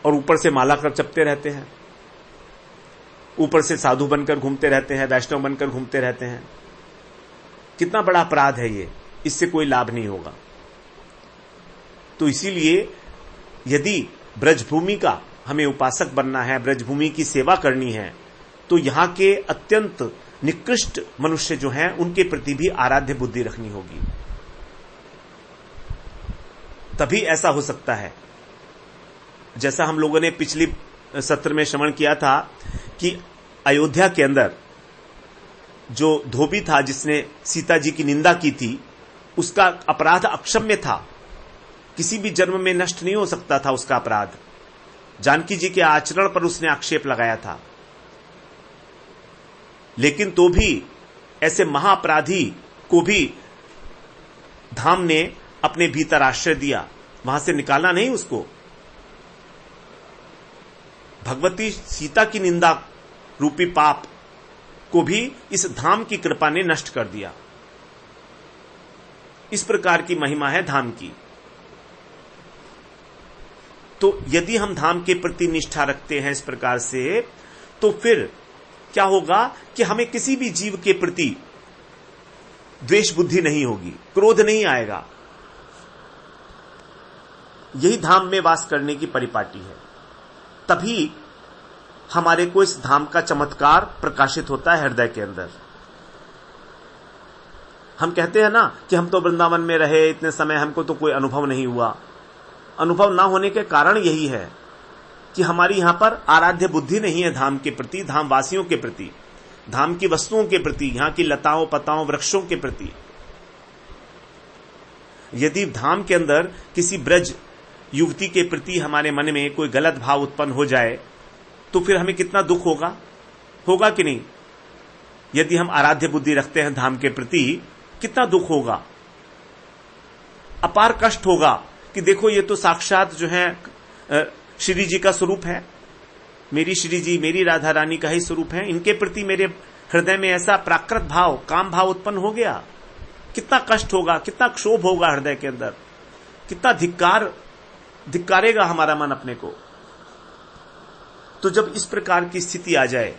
और ऊपर से माला कर चपते रहते हैं, ऊपर से साधु बनकर घूमते रहते हैं, वैष्णव बनकर घूमते रहते हैं। कितना बड़ा अपराध है ये, इससे कोई लाभ नहीं होगा। तो इसीलिए यदि ब्रजभूमि का हमें उपासक बनना है, ब्रजभूमि की सेवा करनी है, तो यहां के अत्यंत निकृष्ट मनुष्य जो हैं उनके प्रति भी आराध्य बुद्धि रखनी होगी, तभी ऐसा हो सकता है। जैसा हम लोगों ने पिछली सत्र में श्रवण किया था कि अयोध्या के अंदर जो धोबी था जिसने सीता जी की निंदा की थी, उसका अपराध अक्षम्य था, किसी भी जन्म में नष्ट नहीं हो सकता था उसका अपराध। जानकी जी के आचरण पर उसने आक्षेप लगाया था, लेकिन तो भी ऐसे महाअपराधी को भी धाम ने अपने भीतर आश्रय दिया, वहां से निकाला नहीं उसको। भगवती सीता की निंदा रूपी पाप को भी इस धाम की कृपा ने नष्ट कर दिया। इस प्रकार की महिमा है धाम की। तो यदि हम धाम के प्रति निष्ठा रखते हैं इस प्रकार से, तो फिर क्या होगा कि हमें किसी भी जीव के प्रति द्वेष बुद्धि नहीं होगी, क्रोध नहीं आएगा। यही धाम में वास करने की परिपाटी है। तभी हमारे को इस धाम का चमत्कार प्रकाशित होता है हृदय के अंदर। हम कहते हैं ना कि हम तो वृंदावन में रहे इतने समय, हमको तो कोई अनुभव नहीं हुआ। अनुभव ना होने के कारण यही है कि हमारी यहां पर आराध्य बुद्धि नहीं है धाम के प्रति, धाम वासियों के प्रति, धाम की वस्तुओं के प्रति, यहां की लताओं पताओं वृक्षों के प्रति। यदि धाम के अंदर किसी ब्रज युवती के प्रति हमारे मन में कोई गलत भाव उत्पन्न हो जाए तो फिर हमें कितना दुख होगा कि नहीं? यदि हम आराध्य बुद्धि रखते हैं धाम के प्रति, कितना दुख होगा, अपार कष्ट होगा कि देखो ये तो साक्षात जो है श्री जी का स्वरूप है, मेरी श्री जी, मेरी राधा रानी का ही स्वरूप है, इनके प्रति मेरे हृदय में ऐसा प्राकृत भाव, काम भाव उत्पन्न हो गया। कितना कष्ट होगा, कितना क्षोभ होगा हृदय के अंदर, कितना धिक्कारेगा हमारा मन अपने को। तो जब इस प्रकार की स्थिति आ जाए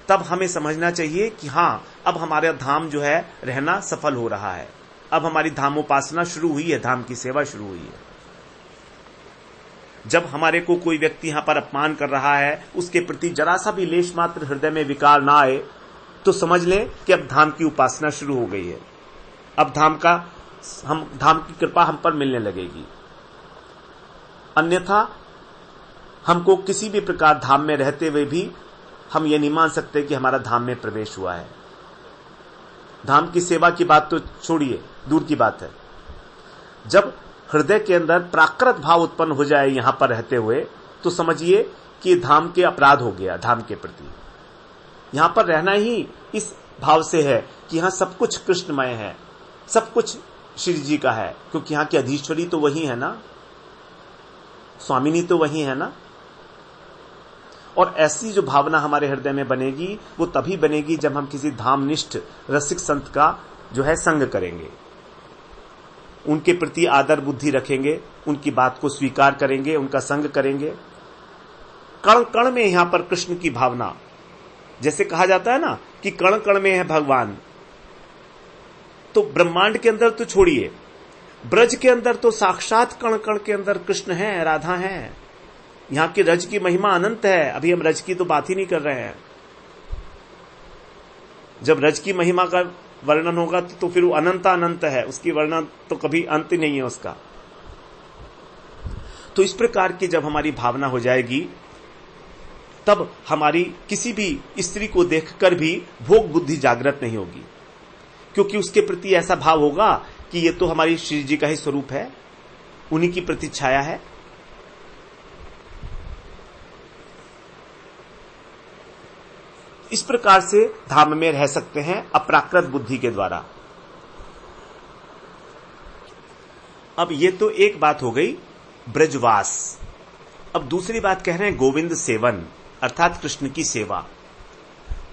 तब हमें समझना चाहिए कि हां, अब हमारा धाम जो है रहना सफल हो रहा है, अब हमारी धामोपासना शुरू हुई है, धाम की सेवा शुरू हुई है। जब हमारे को कोई व्यक्ति यहां पर अपमान कर रहा है, उसके प्रति जरा सा भी लेश मात्र हृदय में विकार ना आए, तो समझ लें कि अब धाम की उपासना शुरू हो गई है, अब धाम की कृपा हम पर मिलने लगेगी। अन्यथा हमको किसी भी प्रकार धाम में रहते हुए भी हम ये नहीं मान सकते कि हमारा धाम में प्रवेश हुआ है। धाम की सेवा की बात तो छोड़िए, दूर की बात है। जब हृदय के अंदर प्राकृत भाव उत्पन्न हो जाए यहां पर रहते हुए, तो समझिए कि धाम के अपराध हो गया धाम के प्रति। यहां पर रहना ही इस भाव से है कि यहां सब कुछ कृष्णमय है, सब कुछ श्री जी का है, क्योंकि यहां की अधीश्वरी तो वही है ना, स्वामिनी तो वही है ना। और ऐसी जो भावना हमारे हृदय में बनेगी वो तभी बनेगी जब हम किसी धामनिष्ठ रसिक संत का जो है संग करेंगे, उनके प्रति आदर बुद्धि रखेंगे, उनकी बात को स्वीकार करेंगे, उनका संग करेंगे। कण कण में यहां पर कृष्ण की भावना, जैसे कहा जाता है ना कि कण कण में है भगवान, तो ब्रह्मांड के अंदर तो छोड़िए, ब्रज के अंदर तो साक्षात कण कण के अंदर कृष्ण है, राधा है। यहां की रज की महिमा अनंत है। अभी हम रज की तो बात ही नहीं कर रहे हैं। जब रज की महिमा का वर्णन होगा तो फिर वो अनंत अनंत है, उसकी वर्णन तो कभी अंत नहीं है उसका। तो इस प्रकार की जब हमारी भावना हो जाएगी, तब हमारी किसी भी स्त्री को देखकर भी भोग बुद्धि जागृत नहीं होगी, क्योंकि उसके प्रति ऐसा भाव होगा कि ये तो हमारी श्री जी का ही स्वरूप है, उन्हीं की प्रतिछाया है। इस प्रकार से धाम में रह सकते हैं अप्राकृत बुद्धि के द्वारा। अब ये तो एक बात हो गई ब्रजवास। अब दूसरी बात कह रहे हैं गोविंद सेवन, अर्थात कृष्ण की सेवा।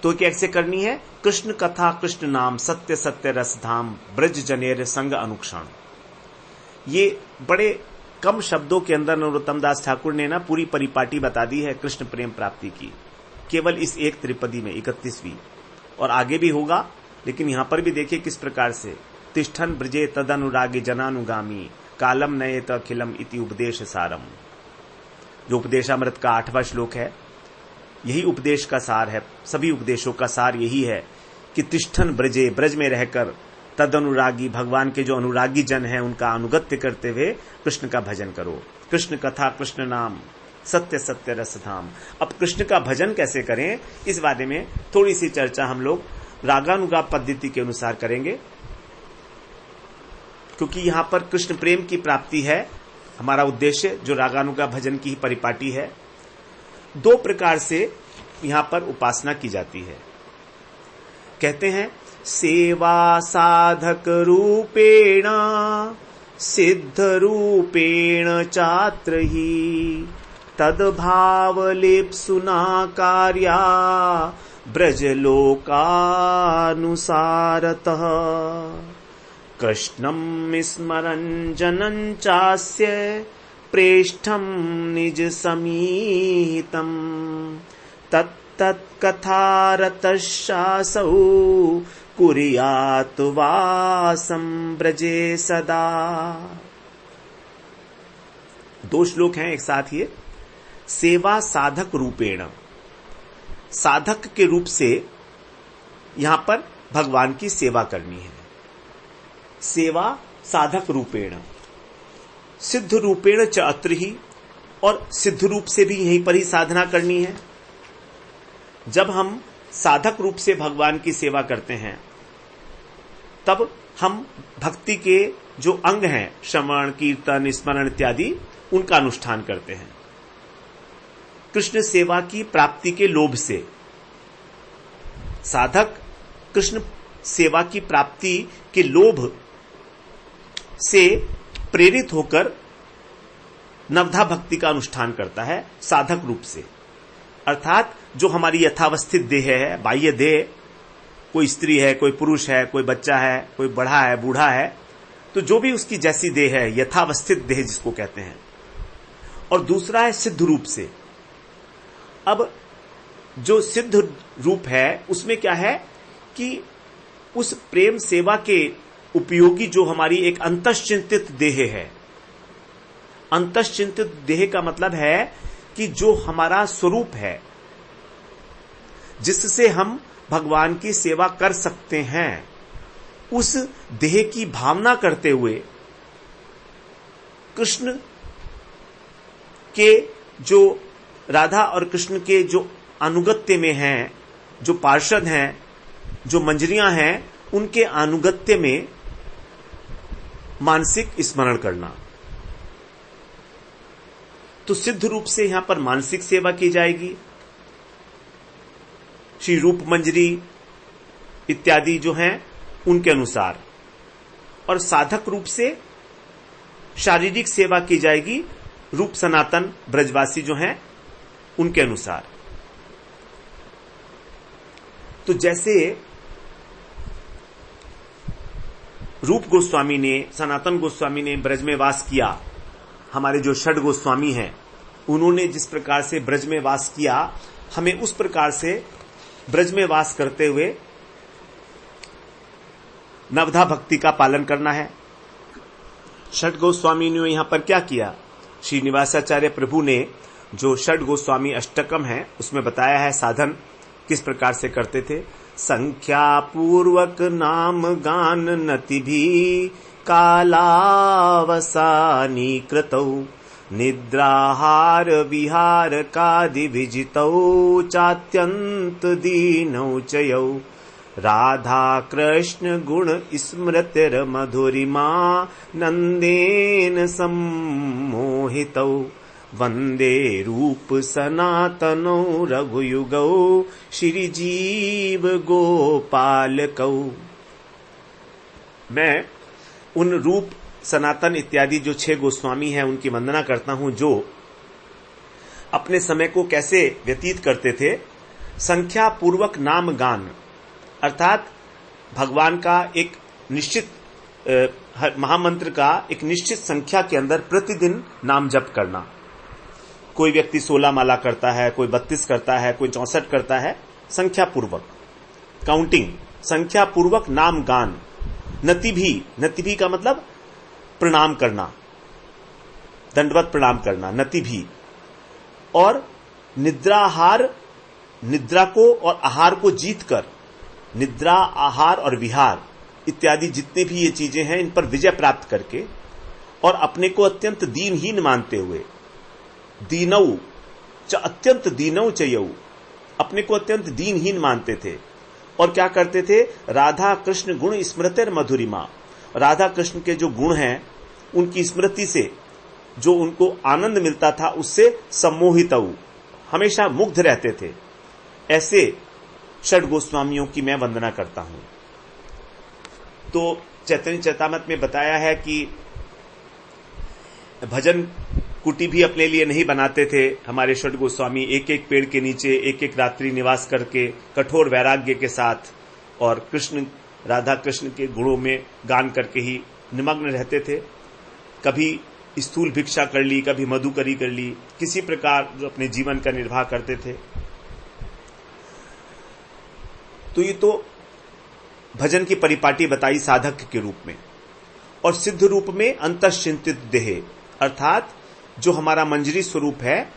तो कैसे करनी है? कृष्ण कथा कृष्ण नाम सत्य सत्य रस धाम ब्रज जनेर संग अनुक्षण। ये बड़े कम शब्दों के अंदर नरोत्तम दास ठाकुर ने ना पूरी परिपाटी बता दी है कृष्ण प्रेम प्राप्ति की, केवल इस एक त्रिपदी में 31वीं। और आगे भी होगा, लेकिन यहां पर भी देखिए किस प्रकार से तिष्ठन ब्रजे तदनुरागी जनानुगामी कालम नयेत अखिलम इति उपदेश सारम। जो उपदेशामृत का 8वां श्लोक है, यही उपदेश का सार है। सभी उपदेशों का सार यही है कि तिष्ठन ब्रजे, ब्रज में रहकर, तद अनुरागी, भगवान के जो अनुरागी जन हैं उनका अनुगत्य करते हुए कृष्ण का भजन करो। कृष्ण कथा कृष्ण नाम सत्य सत्य रस धाम। अब कृष्ण का भजन कैसे करें, इस बारे में थोड़ी सी चर्चा हम लोग रागानुगा पद्धति के अनुसार करेंगे, क्योंकि यहां पर कृष्ण प्रेम की प्राप्ति है हमारा उद्देश्य, जो रागानुगा भजन की परिपाटी है। 2 प्रकार से यहां पर उपासना की जाती है। कहते हैं सेवा साधक रूपेण सिद्ध रूपेण चात्र ही तद्भावलिप्सुना कार्या ब्रजलोकानुसारतः कृष्णं स्मरन् जनन् चास्य प्रेष्ठं निज समीहितं तत्कथारतश्चासौ कुर्यात् वासं ब्रजे सदा। 2 श्लोक हैं एक साथ ये। सेवा साधक रूपेण, साधक के रूप से यहां पर भगवान की सेवा करनी है। सेवा साधक रूपेण, सिद्ध रूपेण च अत्र ही, और सिद्ध रूप से भी यहीं पर ही साधना करनी है। जब हम साधक रूप से भगवान की सेवा करते हैं, तब हम भक्ति के जो अंग हैं, श्रवण कीर्तन स्मरण इत्यादि, उनका अनुष्ठान करते हैं कृष्ण सेवा की प्राप्ति के लोभ से। साधक कृष्ण सेवा की प्राप्ति के लोभ से प्रेरित होकर नवधा भक्ति का अनुष्ठान करता है साधक रूप से। अर्थात जो हमारी यथावस्थित देह है, बाह्य देह, कोई स्त्री है, कोई पुरुष है, कोई बच्चा है, कोई बड़ा है, बूढ़ा है, तो जो भी उसकी जैसी देह है, यथावस्थित देह जिसको कहते हैं। और दूसरा है सिद्ध रूप से। अब जो सिद्ध रूप है उसमें क्या है कि उस प्रेम सेवा के उपयोगी जो हमारी एक अंतश्चिंतित देह है। अंतश्चिंतित देह का मतलब है कि जो हमारा स्वरूप है, जिससे हम भगवान की सेवा कर सकते हैं, उस देह की भावना करते हुए कृष्ण के जो राधा और कृष्ण के जो अनुगत्य में हैं, जो पार्षद हैं, जो मंजरियां हैं, उनके अनुगत्य में मानसिक स्मरण करना। तो सिद्ध रूप से यहां पर मानसिक सेवा की जाएगी, श्री रूप मंजरी इत्यादि जो हैं उनके अनुसार, और साधक रूप से शारीरिक सेवा की जाएगी रूप सनातन ब्रजवासी जो हैं उनके अनुसार। तो जैसे रूप गोस्वामी ने, सनातन गोस्वामी ने ब्रज में वास किया, हमारे जो षड गोस्वामी हैं उन्होंने जिस प्रकार से ब्रज में वास किया, हमें उस प्रकार से ब्रज में वास करते हुए नवधा भक्ति का पालन करना है। षड गोस्वामी ने यहां पर क्या किया? श्रीनिवासाचार्य प्रभु ने जो षड गोस्वामी अष्टकम है उसमें बताया है साधन किस प्रकार से करते थे। संख्या पूर्वक नाम गान नति भी कालावसानी कृतौ निद्राहार विहार कादि विजितौ चात्यंत दीनौ चयौ राधा कृष्ण गुण स्मृतिर मधुरिमा नंदेन सम्मोहितौ वंदे रूप सनातनौ रघुयुगौ श्री जीव गोपालकौ। मैं उन रूप सनातन इत्यादि जो 6 गोस्वामी हैं उनकी वंदना करता हूं, जो अपने समय को कैसे व्यतीत करते थे। संख्या पूर्वक नाम गान, अर्थात भगवान का एक निश्चित महामंत्र का एक निश्चित संख्या के अंदर प्रतिदिन नाम जप करना। कोई व्यक्ति 16 माला करता है, कोई 32 करता है, कोई 64 करता है। संख्या पूर्वक काउंटिंग, संख्या पूर्वक नाम गान। नति भी का मतलब प्रणाम करना, दंडवत प्रणाम करना, नति भी। और निद्राहार, निद्रा को और आहार को जीतकर, निद्रा आहार और विहार इत्यादि जितने भी ये चीजें हैं इन पर विजय प्राप्त करके और अपने को अत्यंत दीनहीन मानते हुए, दीनऊ च अत्यंत दीनऊ चयऊ, अपने को अत्यंत दीनहीन मानते थे। और क्या करते थे, राधा कृष्ण गुण स्मृतिर मधुरिमा, राधा कृष्ण के जो गुण हैं उनकी स्मृति से जो उनको आनंद मिलता था उससे सम्मोहितऊ, हमेशा मुग्ध रहते थे। ऐसे षड गोस्वामियों की मैं वंदना करता हूं। तो चैतन्य चैतामृत में बताया है कि भजन कुटी भी अपने लिए नहीं बनाते थे हमारे षड गोस्वामी। एक एक पेड़ के नीचे एक एक रात्रि निवास करके कठोर वैराग्य के साथ और कृष्ण राधा कृष्ण के गुणों में गान करके ही निमग्न रहते थे। कभी स्थूल भिक्षा कर ली, कभी मधुकरी कर ली, किसी प्रकार जो अपने जीवन का निर्वाह करते थे। तो ये तो भजन की परिपाटी बताई साधक के रूप में। और सिद्ध रूप में अंतश्चिंतित देह, अर्थात जो हमारा मंजरी स्वरूप है,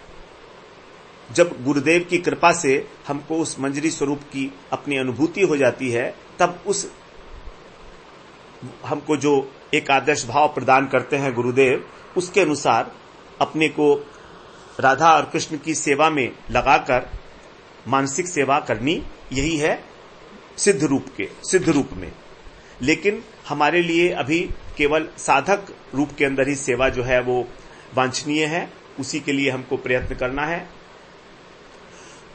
जब गुरुदेव की कृपा से हमको उस मंजरी स्वरूप की अपनी अनुभूति हो जाती है, तब उस हमको जो एक आदर्श भाव प्रदान करते हैं गुरुदेव, उसके अनुसार अपने को राधा और कृष्ण की सेवा में लगाकर मानसिक सेवा करनी, यही है सिद्ध रूप में। लेकिन हमारे लिए अभी केवल साधक रूप के अंदर ही सेवा जो है वो वांछनीय है, उसी के लिए हमको प्रयत्न करना है।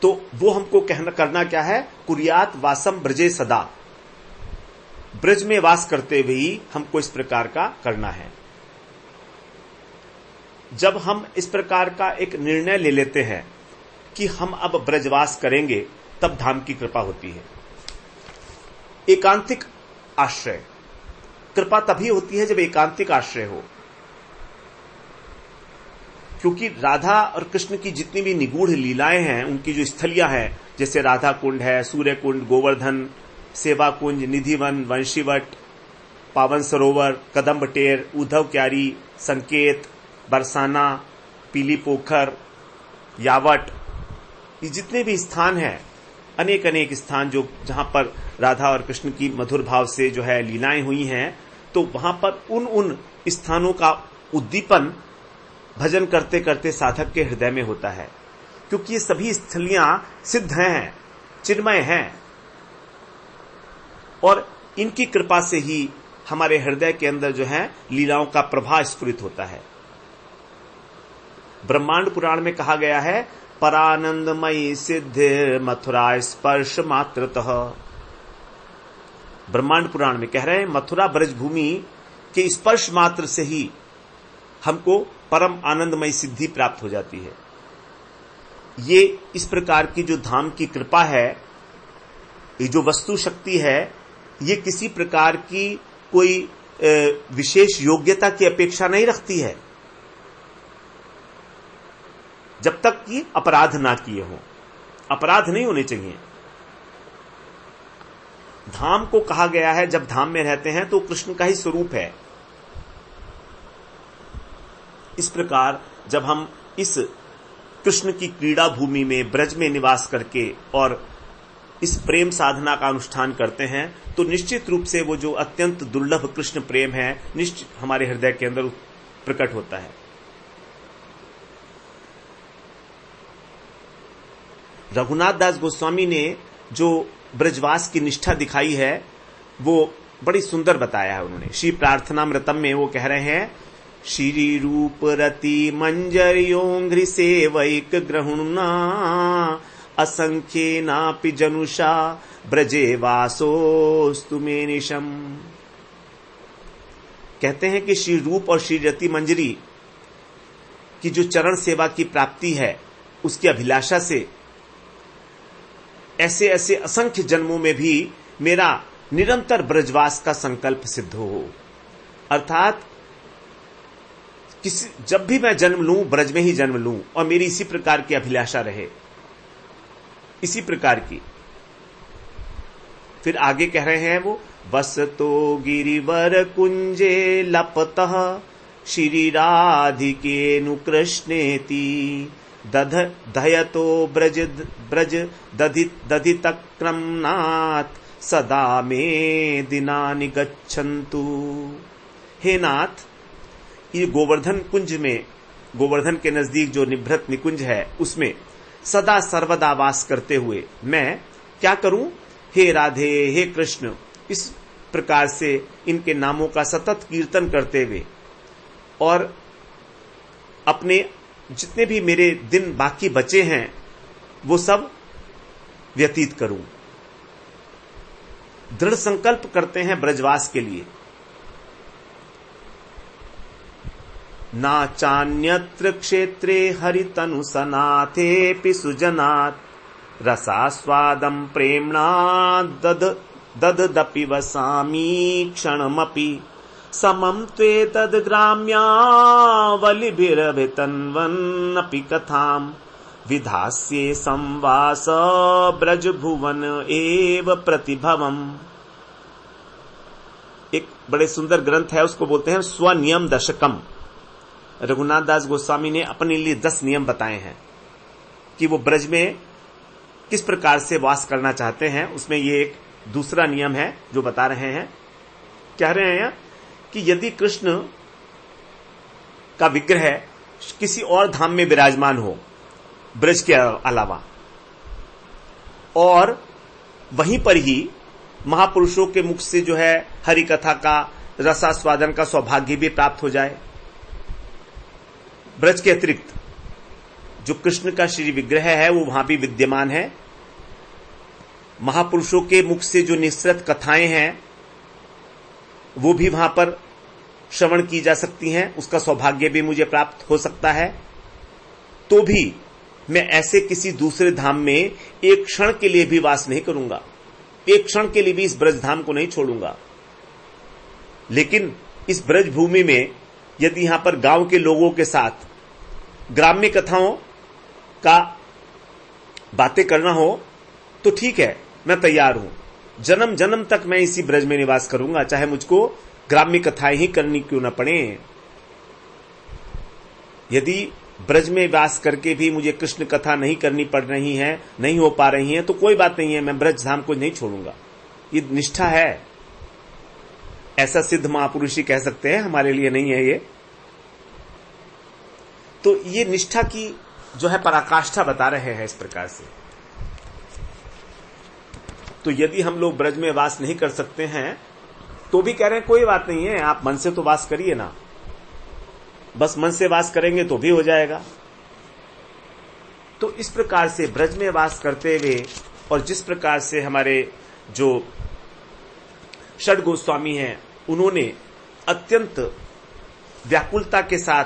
तो वो हमको करना क्या है, कुर्यात वासम ब्रजे सदा, ब्रज में वास करते हुए ही हमको इस प्रकार का करना है। जब हम इस प्रकार का एक निर्णय ले लेते हैं कि हम अब ब्रजवास करेंगे, तब धाम की कृपा होती है। एकांतिक आश्रय, कृपा तभी होती है जब एकांतिक आश्रय हो। क्योंकि राधा और कृष्ण की जितनी भी निगूढ़ लीलाएं हैं, उनकी जो स्थलियां हैं, जैसे राधा कुंड है, सूर्य कुंड, गोवर्धन, सेवा कुंज, निधिवन, वंशीवट, पावन सरोवर, कदम्ब टेर, उद्धव क्यारी, संकेत, बरसाना, पीली पोखर, यावट, ये जितने भी स्थान हैं, अनेक अनेक स्थान जो जहां पर राधा और कृष्ण की मधुर भाव से जो है लीलाएं हुई हैं, तो वहां पर उन स्थानों का उद्दीपन भजन करते करते साधक के हृदय में होता है। क्योंकि ये सभी स्थलियां सिद्ध हैं, चिन्मय हैं, और इनकी कृपा से ही हमारे हृदय के अंदर जो है लीलाओं का प्रभाव स्फुरित होता है। ब्रह्मांड पुराण में कहा गया है, परानंदमयी सिद्ध मथुरा स्पर्श मात्रतः। ब्रह्मांड पुराण में कह रहे हैं, मथुरा ब्रजभूमि के स्पर्श मात्र से ही हमको परम आनंदमयी सिद्धि प्राप्त हो जाती है। ये इस प्रकार की जो धाम की कृपा है, ये जो वस्तु शक्ति है, ये किसी प्रकार की कोई विशेष योग्यता की अपेक्षा नहीं रखती है, जब तक कि अपराध ना किए हो। अपराध नहीं होने चाहिए। धाम को कहा गया है, जब धाम में रहते हैं तो कृष्ण का ही स्वरूप है। इस प्रकार जब हम इस कृष्ण की क्रीड़ा भूमि में ब्रज में निवास करके और इस प्रेम साधना का अनुष्ठान करते हैं, तो निश्चित रूप से वो जो अत्यंत दुर्लभ कृष्ण प्रेम है निश्चित हमारे हृदय के अंदर प्रकट होता है। रघुनाथ दास गोस्वामी ने जो ब्रजवास की निष्ठा दिखाई है वो बड़ी सुंदर बताया है उन्होंने। श्री प्रार्थनामृतम में वो कह रहे हैं, श्री रूप रति मंजरियोंघ्रि सेवैक ग्रहुणा असंख्ये नापि जनुषा ब्रजे वासोस्तु मे निशम। कहते हैं कि श्री रूप और श्री रति मंजरी की जो चरण सेवा की प्राप्ति है उसकी अभिलाषा से ऐसे ऐसे असंख्य जन्मों में भी मेरा निरंतर ब्रजवास का संकल्प सिद्ध हो। अर्थात जब भी मैं जन्म लूं ब्रज में ही जन्म लूं और मेरी इसी प्रकार की अभिलाषा रहे, इसी प्रकार की। फिर आगे कह रहे हैं वो, वसतो गिरिवर कुंजे लपतः श्री राधिकेनु कृष्णेति दधयतो ब्रज दधितक्रमनाथ सदा में दिनानि गच्छन्तु। हे नाथ, ये गोवर्धन कुंज में, गोवर्धन के नजदीक जो निभृत निकुंज है उसमें सदा सर्वदा वास करते हुए मैं क्या करूं? हे राधे, हे कृष्ण, इस प्रकार से इनके नामों का सतत कीर्तन करते हुए और अपने जितने भी मेरे दिन बाकी बचे हैं वो सब व्यतीत करूं। दृढ़ संकल्प करते हैं ब्रजवास के लिए। ना चान्यत्र क्षेत्रे हरितनु सनाथेऽपि सुजनात् रसास्वादं प्रेम्णा दददपि वसामि क्षणमपि समं त्वेतद् ग्राम्यावलिभिरभितन्वन्नपि कथां विधास्ये संवास ब्रजभुवन एव प्रतिभवम्। एक बड़े सुंदर ग्रंथ है, उसको बोलते हैं स्वनियम दशकम। रघुनाथ दास गोस्वामी ने अपने लिए 10 नियम बताए हैं कि वो ब्रज में किस प्रकार से वास करना चाहते हैं। उसमें ये एक दूसरा नियम है जो बता रहे हैं। कह रहे हैं कि यदि कृष्ण का विग्रह किसी और धाम में विराजमान हो ब्रज के अलावा, और वहीं पर ही महापुरुषों के मुख से जो है हरि कथा का रसास्वादन का सौभाग्य भी प्राप्त हो जाए, ब्रज के अतिरिक्त जो कृष्ण का श्री विग्रह है वो वहां भी विद्यमान है, महापुरुषों के मुख से जो निःसृत कथाएं हैं वो भी वहां पर श्रवण की जा सकती हैं, उसका सौभाग्य भी मुझे प्राप्त हो सकता है। तो भी मैं ऐसे किसी दूसरे धाम में एक क्षण के लिए भी वास नहीं करूंगा, एक क्षण के लिए भी इस ब्रज धाम को नहीं छोड़ूंगा। लेकिन इस ब्रज भूमि में यदि यहां पर गांव के लोगों के साथ ग्राम्य कथाओं का बातें करना हो तो ठीक है, मैं तैयार हूं। जन्म जन्म तक मैं इसी ब्रज में निवास करूंगा, चाहे मुझको ग्राम्य कथाएं ही करनी क्यों न पड़े। यदि ब्रज में वास करके भी मुझे कृष्ण कथा नहीं करनी पड़ रही है, नहीं हो पा रही है, तो कोई बात नहीं है, मैं ब्रज धाम को नहीं छोड़ूंगा। ये निष्ठा है, ऐसा सिद्ध महापुरुष ही कह सकते हैं, हमारे लिए नहीं है ये। तो ये निष्ठा की जो है पराकाष्ठा बता रहे हैं इस प्रकार से। तो यदि हम लोग ब्रज में वास नहीं कर सकते हैं तो भी कह रहे हैं कोई बात नहीं है, आप मन से तो वास करिए ना, बस मन से वास करेंगे तो भी हो जाएगा। तो इस प्रकार से ब्रज में वास करते हुए और जिस प्रकार से हमारे जो षड गोस्वामी हैं उन्होंने अत्यंत व्याकुलता के साथ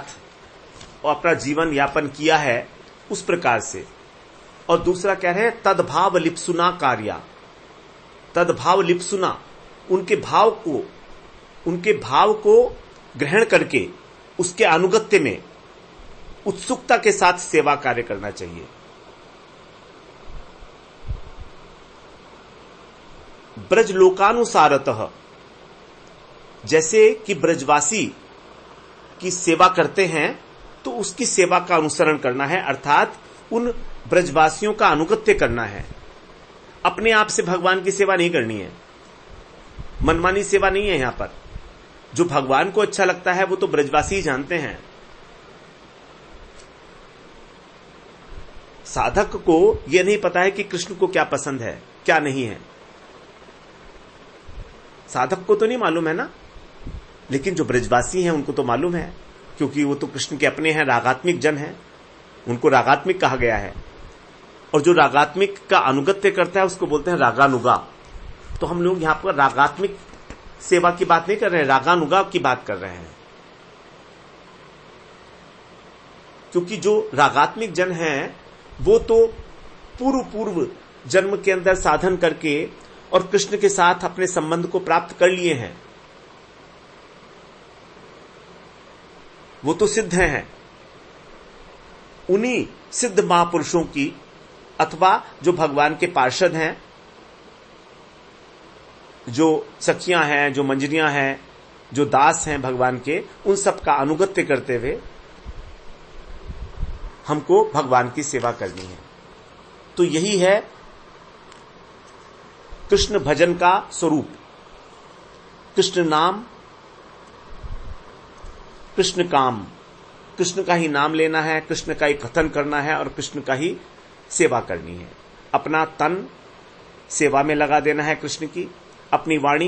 अपना जीवन यापन किया है, उस प्रकार से। और दूसरा कह रहे हैं तद्भाव लिप्सुना कार्या, तद्भाव लिप्सुना, उनके भाव को ग्रहण करके उसके अनुगत्य में उत्सुकता के साथ सेवा कार्य करना चाहिए। ब्रज लोकानुसारतः, जैसे कि ब्रजवासी की सेवा करते हैं तो उसकी सेवा का अनुसरण करना है, अर्थात उन ब्रजवासियों का अनुगत्य करना है। अपने आप से भगवान की सेवा नहीं करनी है, मनमानी सेवा नहीं है। यहां पर जो भगवान को अच्छा लगता है वो तो ब्रजवासी ही जानते हैं। साधक को यह नहीं पता है कि कृष्ण को क्या पसंद है क्या नहीं है, साधक को तो नहीं मालूम है ना, लेकिन जो ब्रजवासी हैं उनको तो मालूम है, क्योंकि वो तो कृष्ण के अपने हैं, रागात्मिक जन हैं, उनको रागात्मिक कहा गया है। और जो रागात्मिक का अनुगत्य करता है उसको बोलते हैं रागानुगा। तो हम लोग यहां पर रागात्मिक सेवा की बात नहीं कर रहे हैं, रागानुगा की बात कर रहे हैं। क्योंकि जो रागात्मिक जन हैं वो तो पूर्व जन्म के अंदर साधन करके और कृष्ण के साथ अपने संबंध को प्राप्त कर लिए हैं, वो तो सिद्ध हैं। उन्हीं सिद्ध महापुरुषों की अथवा जो भगवान के पार्षद हैं, जो सखियां हैं, जो मंजरियां हैं, जो दास हैं भगवान के, उन सब का अनुगत्य करते हुए हमको भगवान की सेवा करनी है। तो यही है कृष्ण भजन का स्वरूप। कृष्ण नाम, कृष्ण काम, कृष्ण का ही नाम लेना है, कृष्ण का ही कथन करना है और कृष्ण का ही सेवा करनी है। अपना तन सेवा में लगा देना है कृष्ण की, अपनी वाणी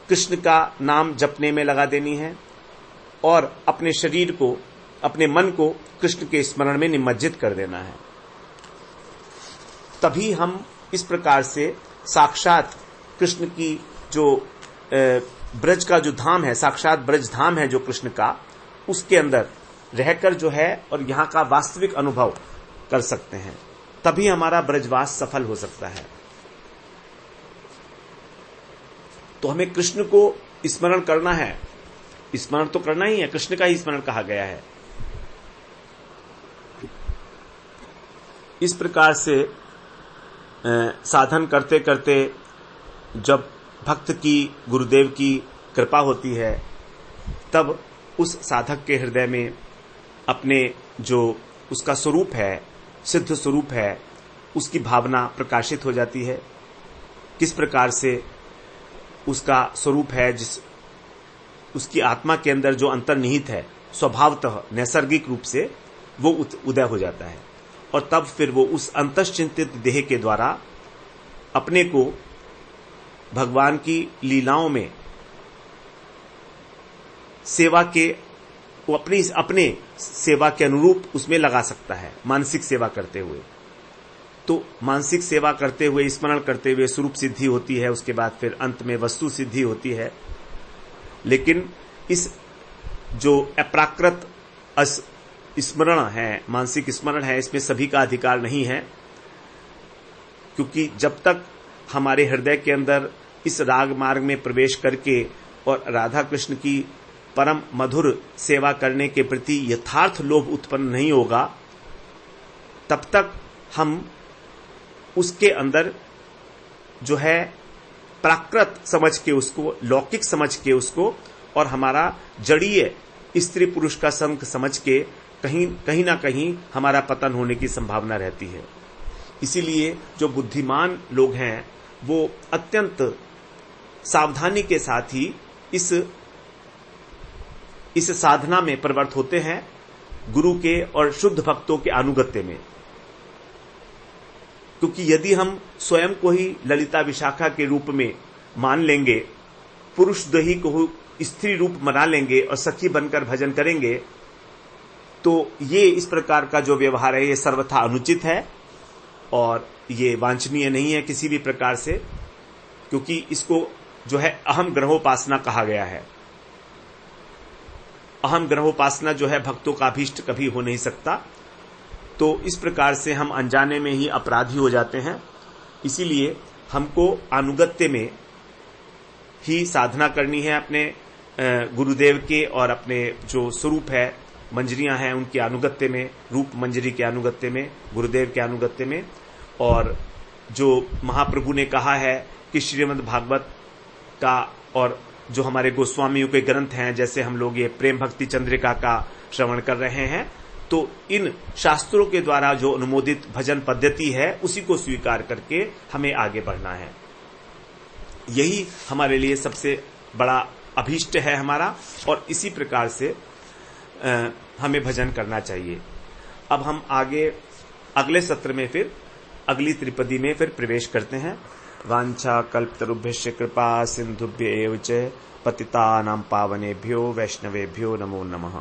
कृष्ण का नाम जपने में लगा देनी है और अपने शरीर को, अपने मन को कृष्ण के स्मरण में निमज्जित कर देना है। तभी हम इस प्रकार से साक्षात कृष्ण की जो ब्रज का जो धाम है, साक्षात ब्रज धाम है जो कृष्ण का, उसके अंदर रहकर जो है और यहां का वास्तविक अनुभव कर सकते हैं। तभी हमारा ब्रजवास सफल हो सकता है। तो हमें कृष्ण को स्मरण करना है, स्मरण तो करना ही है, कृष्ण का ही स्मरण कहा गया है। इस प्रकार से साधन करते करते जब भक्त की, गुरुदेव की कृपा होती है, तब उस साधक के हृदय में अपने जो उसका स्वरूप है, सिद्ध स्वरूप है, उसकी भावना प्रकाशित हो जाती है। किस प्रकार से उसका स्वरूप है, जिस उसकी आत्मा के अंदर जो अंतर्निहित है, स्वभावतः नैसर्गिक रूप से वो उदय हो जाता है। और तब फिर वो उस अंतश्चिंतित देह के द्वारा अपने को भगवान की लीलाओं में सेवा के, वो अपने सेवा के अनुरूप उसमें लगा सकता है, मानसिक सेवा करते हुए। तो मानसिक सेवा करते हुए, स्मरण करते हुए स्वरूप सिद्धि होती है, उसके बाद फिर अंत में वस्तु सिद्धि होती है। लेकिन इस जो अप्राकृत स्मरण है, मानसिक स्मरण है, इसमें सभी का अधिकार नहीं है, क्योंकि जब तक हमारे हृदय के अंदर इस राग मार्ग में प्रवेश करके और राधा कृष्ण की परम मधुर सेवा करने के प्रति यथार्थ लोभ उत्पन्न नहीं होगा, तब तक हम उसके अंदर जो है प्राकृत समझ के उसको, लौकिक समझ के उसको, और हमारा जड़ीय स्त्री पुरुष का संग समझ के कहीं ना कहीं हमारा पतन होने की संभावना रहती है। इसीलिए जो बुद्धिमान लोग हैं वो अत्यंत सावधानी के साथ ही इस साधना में प्रवृत्त होते हैं, गुरु के और शुद्ध भक्तों के अनुगत्य में। क्योंकि यदि हम स्वयं को ही ललिता विशाखा के रूप में मान लेंगे, पुरुष दही को स्त्री रूप मना लेंगे और सखी बनकर भजन करेंगे, तो ये इस प्रकार का जो व्यवहार है ये सर्वथा अनुचित है और ये वांछनीय नहीं है किसी भी प्रकार से, क्योंकि इसको जो है अहम ग्रहोपासना कहा गया है। अहम ग्रहोपासना जो है भक्तों का अभीष्ट कभी हो नहीं सकता। तो इस प्रकार से हम अनजाने में ही अपराधी हो जाते हैं। इसीलिए हमको अनुगत्य में ही साधना करनी है, अपने गुरुदेव के और अपने जो स्वरूप है, मंजरियां हैं, उनके अनुगत्य में, रूप मंजरी के अनुगत्य में, गुरुदेव के अनुगत्य में। और जो महाप्रभु ने कहा है कि श्रीमद् भागवत का और जो हमारे गोस्वामियों के ग्रंथ हैं, जैसे हम लोग ये प्रेम भक्ति चंद्रिका का श्रवण कर रहे हैं, तो इन शास्त्रों के द्वारा जो अनुमोदित भजन पद्धति है उसी को स्वीकार करके हमें आगे बढ़ना है। यही हमारे लिए सबसे बड़ा अभीष्ट है हमारा, और इसी प्रकार से हमें भजन करना चाहिए। अब हम आगे अगले सत्र में फिर अगली त्रिपदी में फिर प्रवेश करते हैं। वांछा कल्पतरुभ्यश्च कृपा सिंधुभ्य एव च पतितानां पावनेभ्यो वैष्णवेभ्यो नमो नमः।